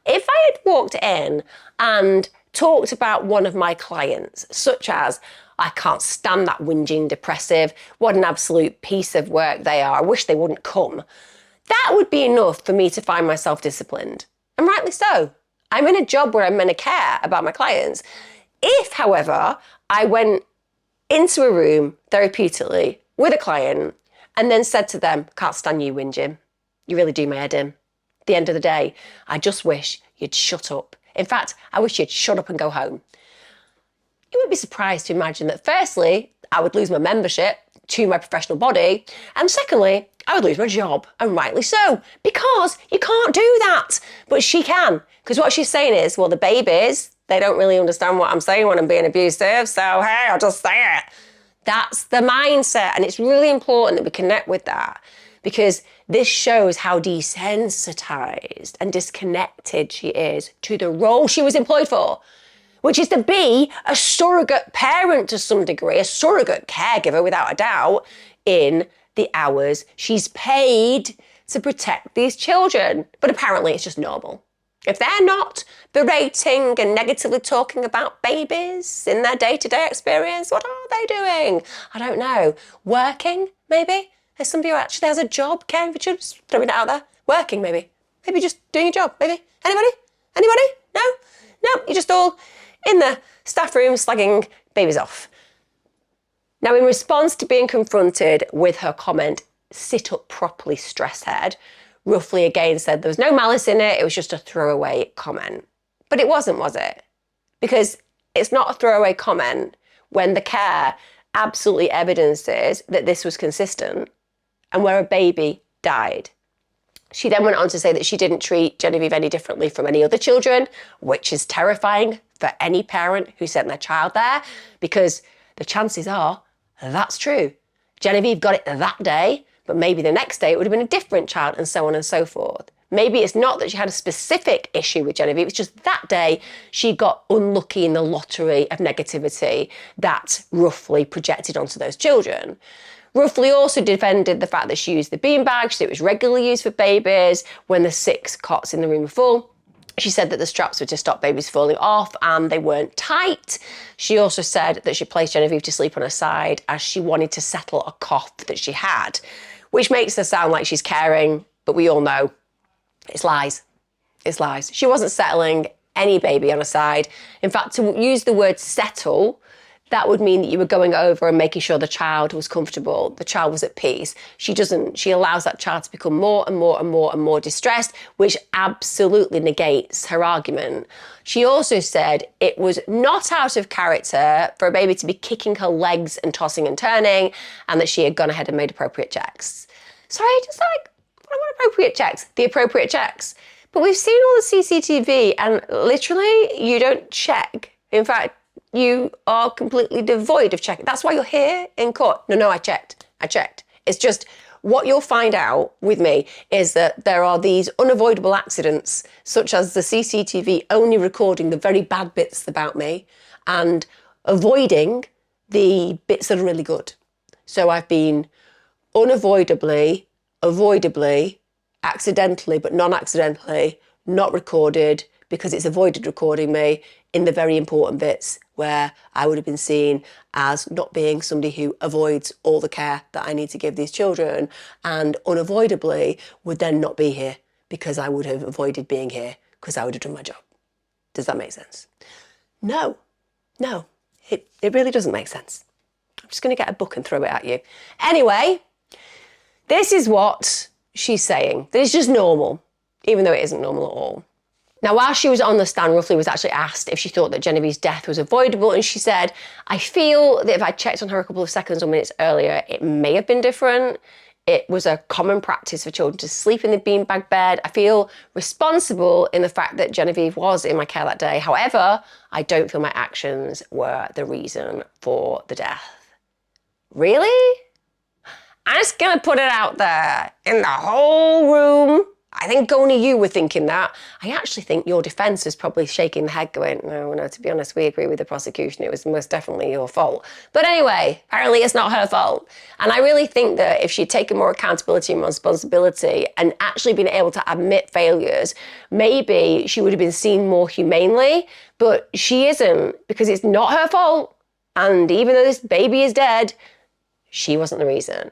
If I had walked in and talked about one of my clients, such as, I can't stand that whinging depressive, what an absolute piece of work they are, I wish they wouldn't come, that would be enough for me to find myself disciplined. And rightly so. I'm in a job where I'm meant to care about my clients. If, however, I went into a room therapeutically with a client and then said to them, can't stand you whinging. You really do my head in. At the end of the day, I just wish you'd shut up. In fact, I wish you'd shut up and go home. You wouldn't be surprised to imagine that firstly, I would lose my membership to my professional body. And secondly, I would lose my job, and rightly so, because you can't do that. But she can, because what she's saying is, well, the babies, they don't really understand what I'm saying when I'm being abusive, so hey, I'll just say it. That's the mindset, and it's really important that we connect with that, because this shows how desensitized and disconnected she is to the role she was employed for, which is to be a surrogate parent to some degree, a surrogate caregiver without a doubt, in the hours she's paid to protect these children. But apparently it's just normal. If they're not berating and negatively talking about babies in their day-to-day experience, what are they doing? I don't know. Working, maybe? There's somebody who actually has a job caring for children, just throwing it out there. Working, maybe. Maybe just doing your job, maybe. Anybody? Anybody? No? No, you're just all in the staff room slagging babies off. Now, in response to being confronted with her comment, sit up properly, stress head, Roughley again said there was no malice in it, it was just a throwaway comment. But it wasn't, was it? Because it's not a throwaway comment when the care absolutely evidences that this was consistent and where a baby died. She then went on to say that she didn't treat Genevieve any differently from any other children, which is terrifying for any parent who sent their child there, because the chances are that's true. Genevieve got it that day, but maybe the next day it would have been a different child, and so on and so forth. Maybe it's not that she had a specific issue with Genevieve, it's just that day she got unlucky in the lottery of negativity that Roughley projected onto those children. Roughley also defended the fact that she used the beanbag. She said it was regularly used for babies when the 6 cots in the room were full. She said that the straps were to stop babies falling off and they weren't tight. She also said that she placed Genevieve to sleep on her side as she wanted to settle a cough that she had, which makes her sound like she's caring, but we all know it's lies. It's lies. She wasn't settling any baby on her side. In fact, to use the word settle, that would mean that you were going over and making sure the child was comfortable, the child was at peace. She doesn't. She allows that child to become more and more and more and more distressed, which absolutely negates her argument. She also said it was not out of character for a baby to be kicking her legs and tossing and turning, and that she had gone ahead and made appropriate checks. Sorry, just like, what appropriate checks? The appropriate checks. But we've seen all the CCTV and literally you don't check. In fact, you are completely devoid of checking. That's why you're here in court. No, I checked. It's just what you'll find out with me is that there are these unavoidable accidents, such as the CCTV only recording the very bad bits about me and avoiding the bits that are really good. So I've been unavoidably, avoidably, accidentally, but non-accidentally, not recorded because it's avoided recording me in the very important bits where I would have been seen as not being somebody who avoids all the care that I need to give these children, and unavoidably would then not be here because I would have avoided being here because I would have done my job. Does that make sense? No, it really doesn't make sense. I'm just going to get a book and throw it at you. Anyway, this is what she's saying. That it's just normal, even though it isn't normal at all. Now, while she was on the stand, Roughley was actually asked if she thought that Genevieve's death was avoidable, and she said, I feel that if I checked on her a couple of seconds or minutes earlier, it may have been different. It was a common practice for children to sleep in the beanbag bed. I feel responsible in the fact that Genevieve was in my care that day. However, I don't feel my actions were the reason for the death. Really? I'm just gonna put it out there. In the whole room, I think only you were thinking that. I actually think your defence was probably shaking the head going, no, to be honest, we agree with the prosecution. It was most definitely your fault. But anyway, apparently it's not her fault. And I really think that if she'd taken more accountability and responsibility and actually been able to admit failures, maybe she would have been seen more humanely, but she isn't, because it's not her fault. And even though this baby is dead, she wasn't the reason.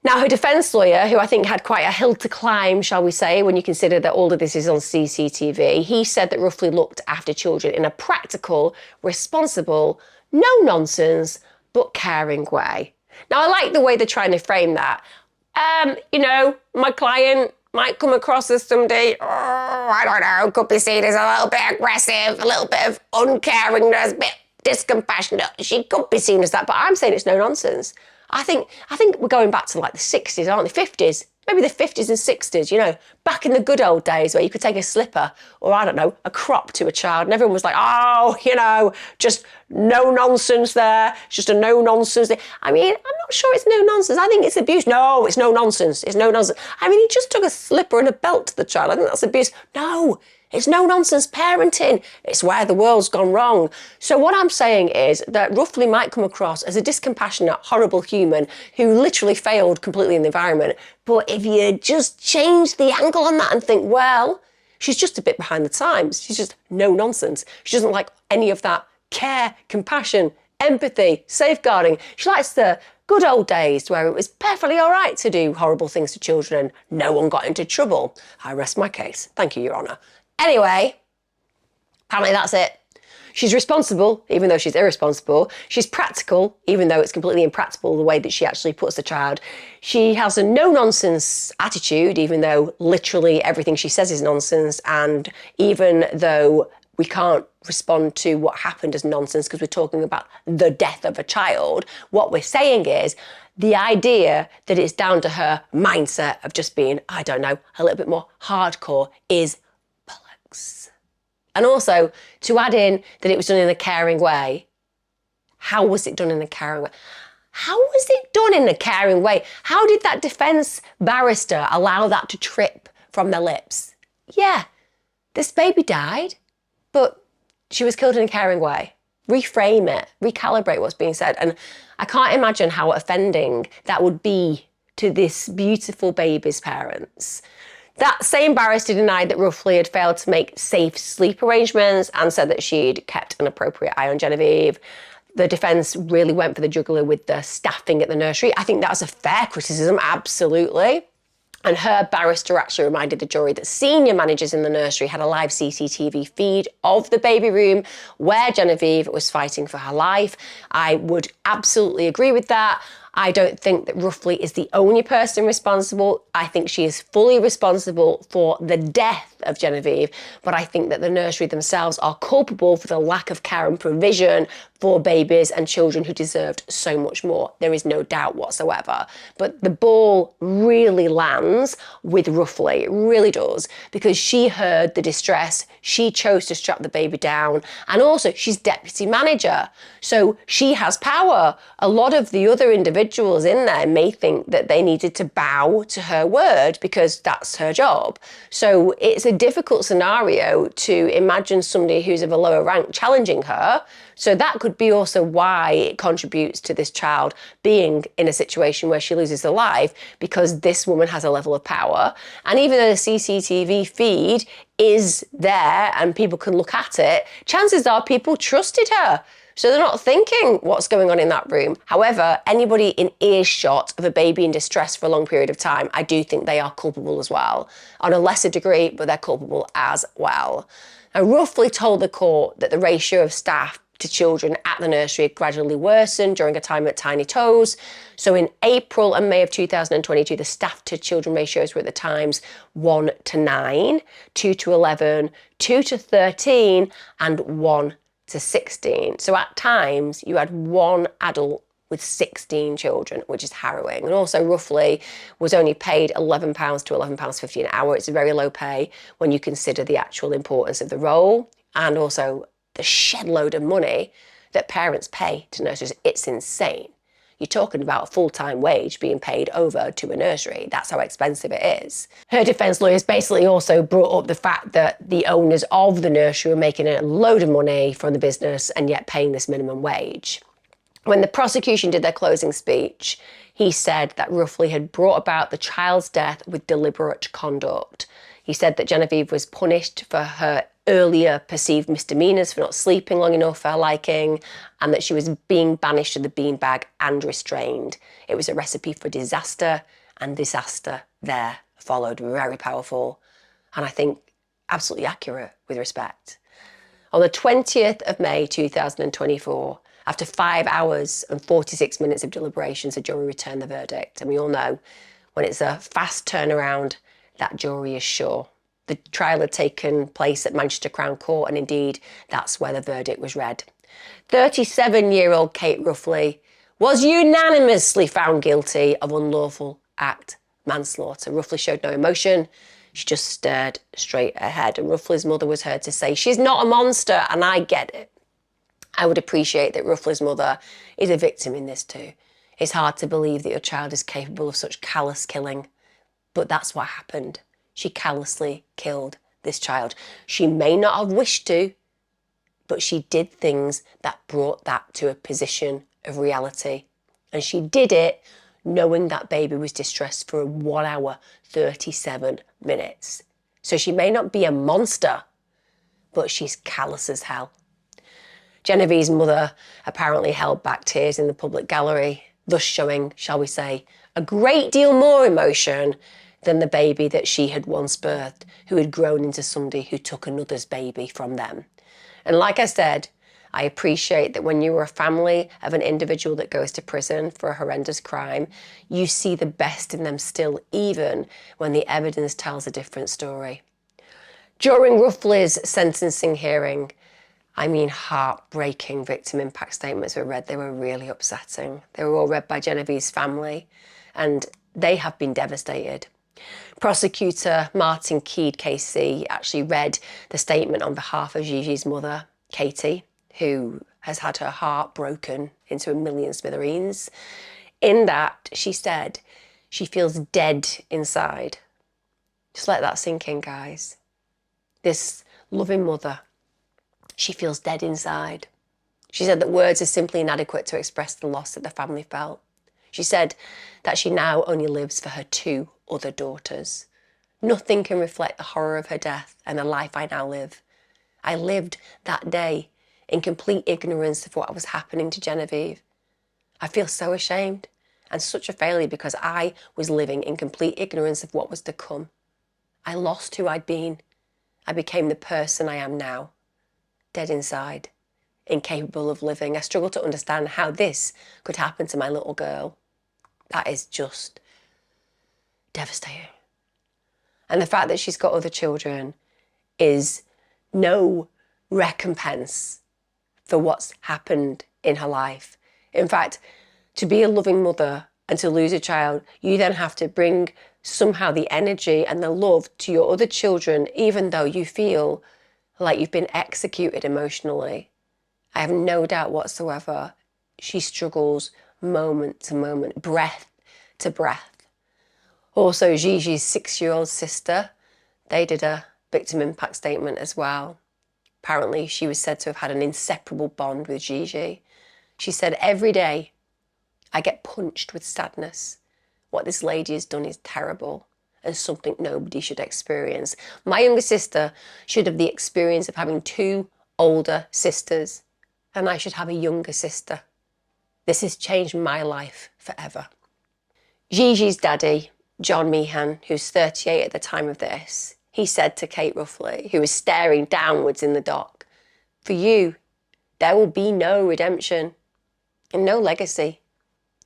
Now, her defence lawyer, who I think had quite a hill to climb, shall we say, when you consider that all of this is on CCTV, he said that Roughley looked after children in a practical, responsible, no-nonsense, but caring way. Now, I like the way they're trying to frame that. My client might come across as somebody, I don't know, could be seen as a little bit aggressive, a little bit of uncaringness, a bit discompassionate. She could be seen as that, but I'm saying it's no-nonsense. I think we're going back to like the 60s, aren't the 50s? Maybe the 50s and 60s, back in the good old days where you could take a slipper or, I don't know, a crop to a child and everyone was like, just no nonsense there. It's just a no nonsense thing. I mean, I'm not sure it's no nonsense. I think it's abuse. No, it's no nonsense. It's no nonsense. I mean, he just took a slipper and a belt to the child. I think that's abuse. No, It's no-nonsense parenting. It's where the world's gone wrong. So what I'm saying is that Roughley might come across as a discompassionate, horrible human who literally failed completely in the environment. But if you just change the angle on that and think, well, she's just a bit behind the times. She's just no-nonsense. She doesn't like any of that care, compassion, empathy, safeguarding. She likes the good old days where it was perfectly all right to do horrible things to children and no one got into trouble. I rest my case. Thank you, Your Honour. Anyway, apparently that's it. She's responsible, even though she's irresponsible. She's practical, even though it's completely impractical the way that she actually puts the child. She has a no-nonsense attitude, even though literally everything she says is nonsense. And even though we can't respond to what happened as nonsense because we're talking about the death of a child, what we're saying is the idea that it's down to her mindset of just being, I don't know, a little bit more hardcore is bollocks. And also, to add in that it was done in a caring way. How was it done in a caring way? How was it done in a caring way? How did that defence barrister allow that to trip from their lips? Yeah, this baby died, but she was killed in a caring way. Reframe it, recalibrate what's being said. And I can't imagine how offending that would be to this beautiful baby's parents. That same barrister denied that Roughley had failed to make safe sleep arrangements and said that she'd kept an appropriate eye on Genevieve. The defence really went for the jugular with the staffing at the nursery. I think that's a fair criticism, absolutely. And her barrister actually reminded the jury that senior managers in the nursery had a live CCTV feed of the baby room where Genevieve was fighting for her life. I would absolutely agree with that. I don't think that Roughley is the only person responsible. I think she is fully responsible for the death of Genevieve, but I think that the nursery themselves are culpable for the lack of care and provision for babies and children who deserved so much more. There is no doubt whatsoever. But the ball really lands with Roughley, it really does, because she heard the distress, she chose to strap the baby down, and also she's deputy manager, so she has power. A lot of the other individuals in there may think that they needed to bow to her word because that's her job. So it's a difficult scenario to imagine somebody who's of a lower rank challenging her. So that could be also why it contributes to this child being in a situation where she loses her life, because this woman has a level of power. And even though the CCTV feed is there and people can look at it, chances are people trusted her. So they're not thinking what's going on in that room. However, anybody in earshot of a baby in distress for a long period of time, I do think they are culpable as well. On a lesser degree, but they're culpable as well. Now, Roughley told the court that the ratio of staff to children at the nursery had gradually worsened during a time at Tiny Toes. So in April and May of 2022, the staff to children ratios were at the times 1 to 9, 2 to 11, 2 to 13, and 1 to 16. So at times you had one adult with 16 children, which is harrowing. And also Roughley was only paid £11 to £11.50 an hour. It's a very low pay when you consider the actual importance of the role and also the shed load of money that parents pay to nurseries. It's insane. You're talking about a full-time wage being paid over to a nursery. That's how expensive it is. Her defence lawyers basically also brought up the fact that the owners of the nursery were making a load of money from the business and yet paying this minimum wage. When the prosecution did their closing speech, he said that Roughley had brought about the child's death with deliberate conduct. He said that Genevieve was punished for her earlier perceived misdemeanours for not sleeping long enough for her liking, and that she was being banished to the beanbag and restrained. It was a recipe for disaster, and disaster there followed. Very powerful, and I think absolutely accurate with respect. On the 20th of May 2024, after 5 hours and 46 minutes of deliberations, the jury returned the verdict. And we all know when it's a fast turnaround, that jury is sure. The trial had taken place at Manchester Crown Court, and indeed, that's where the verdict was read. 37-year-old Kate Roughley was unanimously found guilty of unlawful act manslaughter. Roughley showed no emotion. She just stared straight ahead. And Roughley's mother was heard to say, "She's not a monster, and I get it." I would appreciate that Roughley's mother is a victim in this too. It's hard to believe that your child is capable of such callous killing, but that's what happened. She callously killed this child. She may not have wished to, but she did things that brought that to a position of reality. And she did it knowing that baby was distressed for 1 hour, 37 minutes. So she may not be a monster, but she's callous as hell. Genevieve's mother apparently held back tears in the public gallery, thus showing, shall we say, a great deal more emotion than the baby that she had once birthed, who had grown into somebody who took another's baby from them. And like I said, I appreciate that when you are a family of an individual that goes to prison for a horrendous crime, you see the best in them still, even when the evidence tells a different story. During Roughley's sentencing hearing, heartbreaking victim impact statements were read. They were really upsetting. They were all read by Genevieve's family, and they have been devastated. Prosecutor Martin Keed KC actually read the statement on behalf of Gigi's mother, Katie, who has had her heart broken into a million smithereens. In that, she said she feels dead inside. Just let that sink in, guys. This loving mother, she feels dead inside. She said that words are simply inadequate to express the loss that the family felt. She said that she now only lives for her 2 other daughters. Nothing can reflect the horror of her death and the life I now live. I lived that day in complete ignorance of what was happening to Genevieve. I feel so ashamed and such a failure because I was living in complete ignorance of what was to come. I lost who I'd been. I became the person I am now, dead inside, incapable of living. I struggle to understand how this could happen to my little girl. That is just devastating. And the fact that she's got other children is no recompense for what's happened in her life. In fact, to be a loving mother and to lose a child, you then have to bring somehow the energy and the love to your other children, even though you feel like you've been executed emotionally. I have no doubt whatsoever she struggles moment to moment, breath to breath. Also, Gigi's 6-year-old sister, they did a victim impact statement as well. Apparently, she was said to have had an inseparable bond with Gigi. She said, every day I get punched with sadness. What this lady has done is terrible and something nobody should experience. My younger sister should have the experience of having 2 older sisters, and I should have a younger sister. This has changed my life forever. Gigi's daddy, John Meehan, who's 38 at the time of this, he said to Kate Roughley, who was staring downwards in the dock, for you, there will be no redemption and no legacy.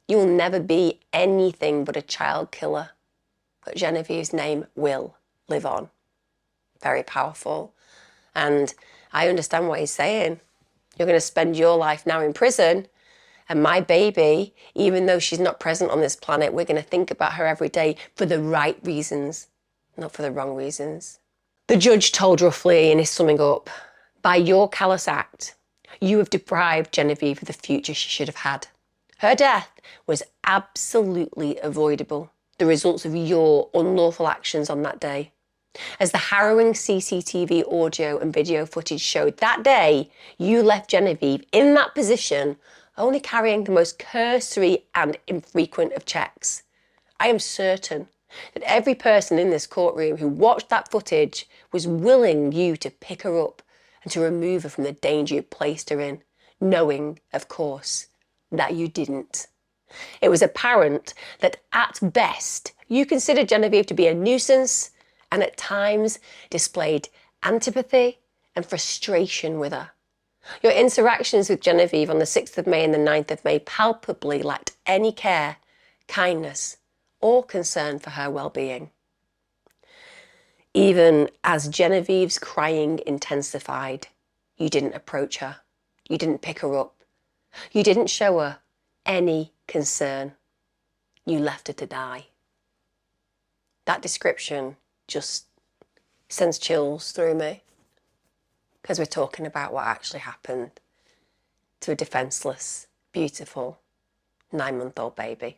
You will never be anything but a child killer. But Genevieve's name will live on. Very powerful. And I understand what he's saying. You're going to spend your life now in prison, and my baby, even though she's not present on this planet, we're going to think about her every day for the right reasons, not for the wrong reasons. The judge told Roughley in his summing up, by your callous act, you have deprived Genevieve of the future she should have had. Her death was absolutely avoidable, the results of your unlawful actions on that day. As the harrowing CCTV audio and video footage showed, that day you left Genevieve in that position, only carrying the most cursory and infrequent of checks. I am certain that every person in this courtroom who watched that footage was willing you to pick her up and to remove her from the danger you placed her in, knowing, of course, that you didn't. It was apparent that at best you considered Genevieve to be a nuisance and at times displayed antipathy and frustration with her. Your interactions with Genevieve on the 6th of May and the 9th of May palpably lacked any care, kindness, or concern for her well-being. Even as Genevieve's crying intensified, you didn't approach her. You didn't pick her up. You didn't show her any concern. You left her to die. That description just sends chills through me, because we're talking about what actually happened to a defenseless, beautiful 9-month-old baby.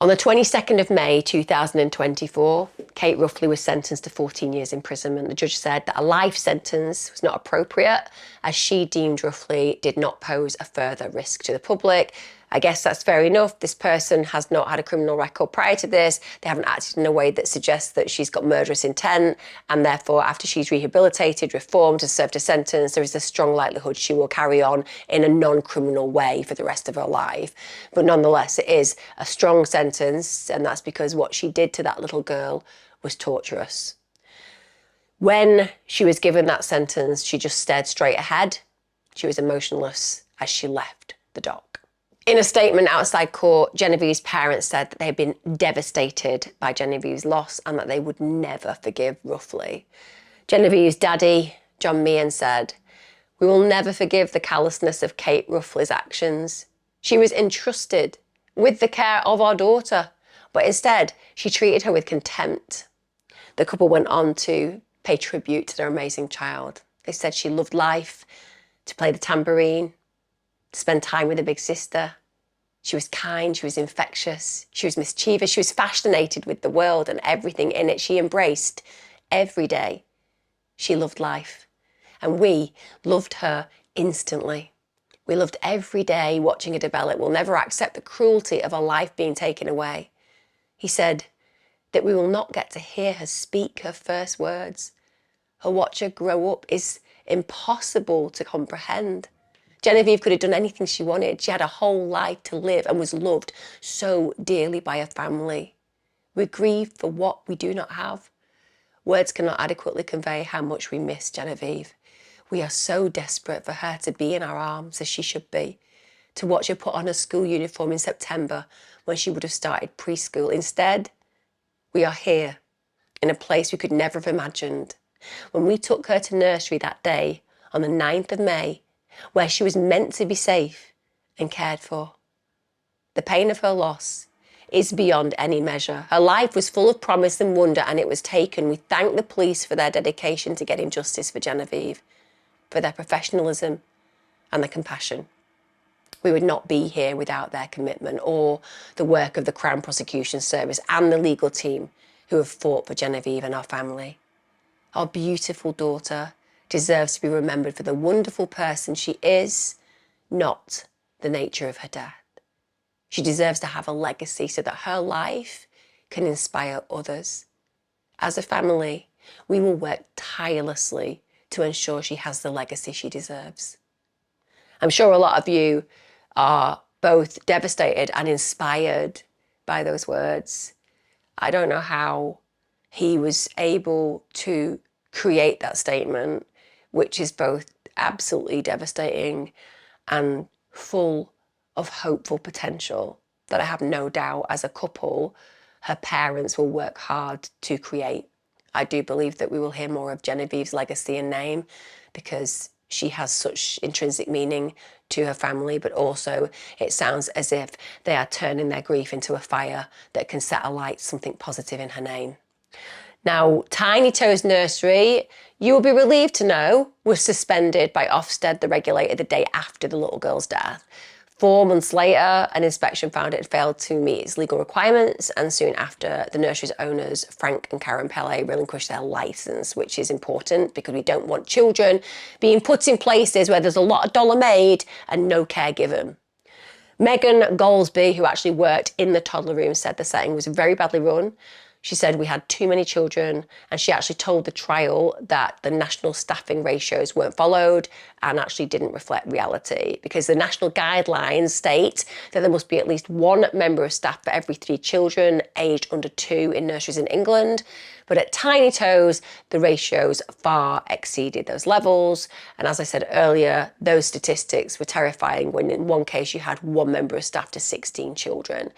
On the 22nd of May 2024, Kate Roughley was sentenced to 14 years imprisonment. The judge said that a life sentence was not appropriate as she deemed Roughley did not pose a further risk to the public. I guess that's fair enough. This person has not had a criminal record prior to this. They haven't acted in a way that suggests that she's got murderous intent, and therefore after she's rehabilitated, reformed and served a sentence, there is a strong likelihood she will carry on in a non-criminal way for the rest of her life. But nonetheless, it is a strong sentence, and that's because what she did to that little girl was torturous. When she was given that sentence, she just stared straight ahead. She was emotionless as she left the dock. In a statement outside court, Genevieve's parents said that they had been devastated by Genevieve's loss and that they would never forgive Roughley. Genevieve's daddy, John Meehan, said, "We will never forgive the callousness of Kate Roughley's actions. She was entrusted with the care of our daughter, but instead she treated her with contempt." The couple went on to pay tribute to their amazing child. They said she loved life, to play the tambourine, to spend time with her big sister. She was kind, she was infectious, she was mischievous, she was fascinated with the world and everything in it. She embraced every day. She loved life, and we loved her instantly. We loved every day watching her develop. We'll never accept the cruelty of her life being taken away. He said that we will not get to hear her speak her first words. Her watch her grow up is impossible to comprehend. Genevieve could have done anything she wanted. She had a whole life to live and was loved so dearly by her family. We grieve for what we do not have. Words cannot adequately convey how much we miss Genevieve. We are so desperate for her to be in our arms as she should be, to watch her put on her school uniform in September when she would have started preschool. Instead, we are here in a place we could never have imagined. When we took her to nursery that day on the 9th of May, where she was meant to be safe and cared for. The pain of her loss is beyond any measure. Her life was full of promise and wonder, and it was taken. We thank the police for their dedication to getting justice for Genevieve, for their professionalism and their compassion. We would not be here without their commitment or the work of the Crown Prosecution Service and the legal team who have fought for Genevieve and our family. Our beautiful daughter deserves to be remembered for the wonderful person she is, not the nature of her death. She deserves to have a legacy so that her life can inspire others. As a family, we will work tirelessly to ensure she has the legacy she deserves. I'm sure a lot of you are both devastated and inspired by those words. I don't know how he was able to create that statement, which is both absolutely devastating and full of hopeful potential that I have no doubt as a couple, her parents will work hard to create. I do believe that we will hear more of Genevieve's legacy and name because she has such intrinsic meaning to her family, but also it sounds as if they are turning their grief into a fire that can set alight something positive in her name. Now, Tiny Toes Nursery, you will be relieved to know, was suspended by Ofsted, the regulator, the day after the little girl's death. 4 months later, an inspection found it had failed to meet its legal requirements, and soon after, the nursery's owners, Frank and Karen Pele, relinquished their licence, which is important because we don't want children being put in places where there's a lot of dollar made and no care given. Megan Goldsby, who actually worked in the toddler room, said the setting was very badly run. She said we had too many children, and she actually told the trial that the national staffing ratios weren't followed and actually didn't reflect reality because the national guidelines state that there must be at least one member of staff for every 3 children aged under 2 in nurseries in England. But at Tiny Toes, the ratios far exceeded those levels. And as I said earlier, those statistics were terrifying when in one case you had 1 member of staff to 16 children.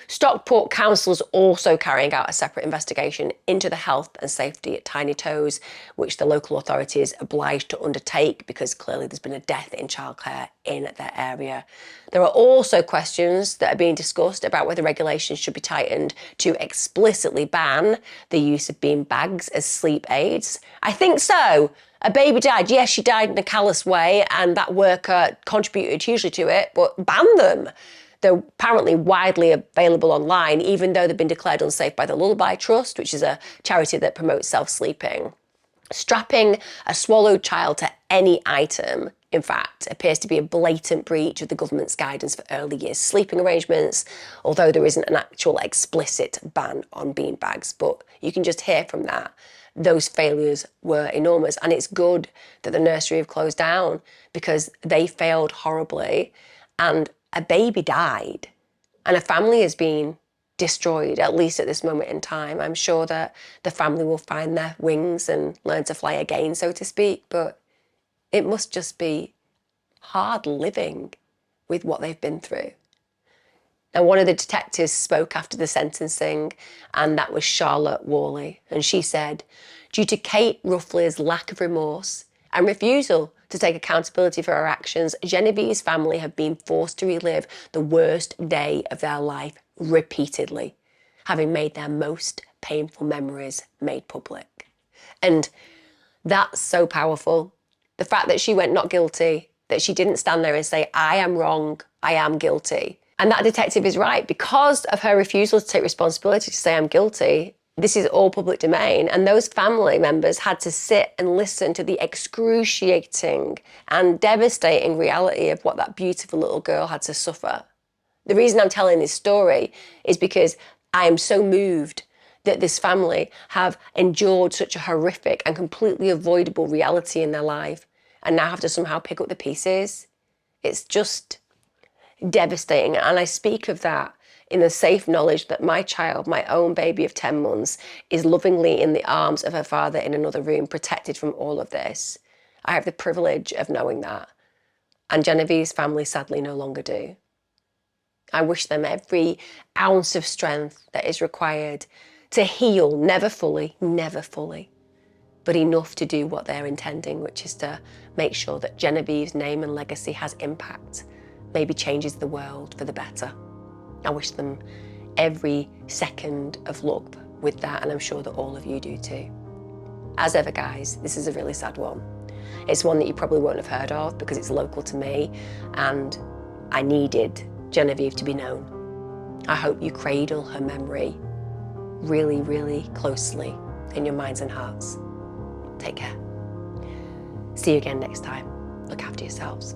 Stockport Council is also carrying out a separate investigation into the health and safety at Tiny Toes, which the local authority is obliged to undertake because clearly there's been a death in childcare in their area. There are also questions that are being discussed about whether regulations should be tightened to explicitly ban the use of bean bags as sleep aids. I think so. A baby died. Yes, she died in a callous way and that worker contributed hugely to it, but ban them. They're apparently widely available online, even though they've been declared unsafe by the Lullaby Trust, which is a charity that promotes self-sleeping. Strapping a swallowed child to any item, in fact, appears to be a blatant breach of the government's guidance for early years sleeping arrangements, although there isn't an actual explicit ban on beanbags. But you can just hear from that, those failures were enormous. And it's good that the nursery have closed down, because they failed horribly and a baby died and a family has been destroyed, at least at this moment in time. I'm sure that the family will find their wings and learn to fly again, so to speak, but it must just be hard living with what they've been through. Now, one of the detectives spoke after the sentencing, and that was Charlotte Worley, and she said, due to Kate Roughley's lack of remorse and refusal to take accountability for her actions, Genevieve's family have been forced to relive the worst day of their life repeatedly, having made their most painful memories made public. And that's so powerful. The fact that she went not guilty, that she didn't stand there and say, I am wrong, I am guilty. And that detective is right. Because of her refusal to take responsibility to say I'm guilty, this is all public domain. And those family members had to sit and listen to the excruciating and devastating reality of what that beautiful little girl had to suffer. The reason I'm telling this story is because I am so moved that this family have endured such a horrific and completely avoidable reality in their life and now have to somehow pick up the pieces. It's just devastating. And I speak of that in the safe knowledge that my child, my own baby of 10 months, is lovingly in the arms of her father in another room, protected from all of this. I have the privilege of knowing that. And Genevieve's family sadly no longer do. I wish them every ounce of strength that is required to heal, never fully, but enough to do what they're intending, which is to make sure that Genevieve's name and legacy has impact, maybe changes the world for the better. I wish them every second of luck with that, and I'm sure that all of you do too. As ever, guys, this is a really sad one. It's one that you probably won't have heard of because it's local to me, and I needed Genevieve to be known. I hope you cradle her memory really, really closely in your minds and hearts. Take care. See you again next time. Look after yourselves.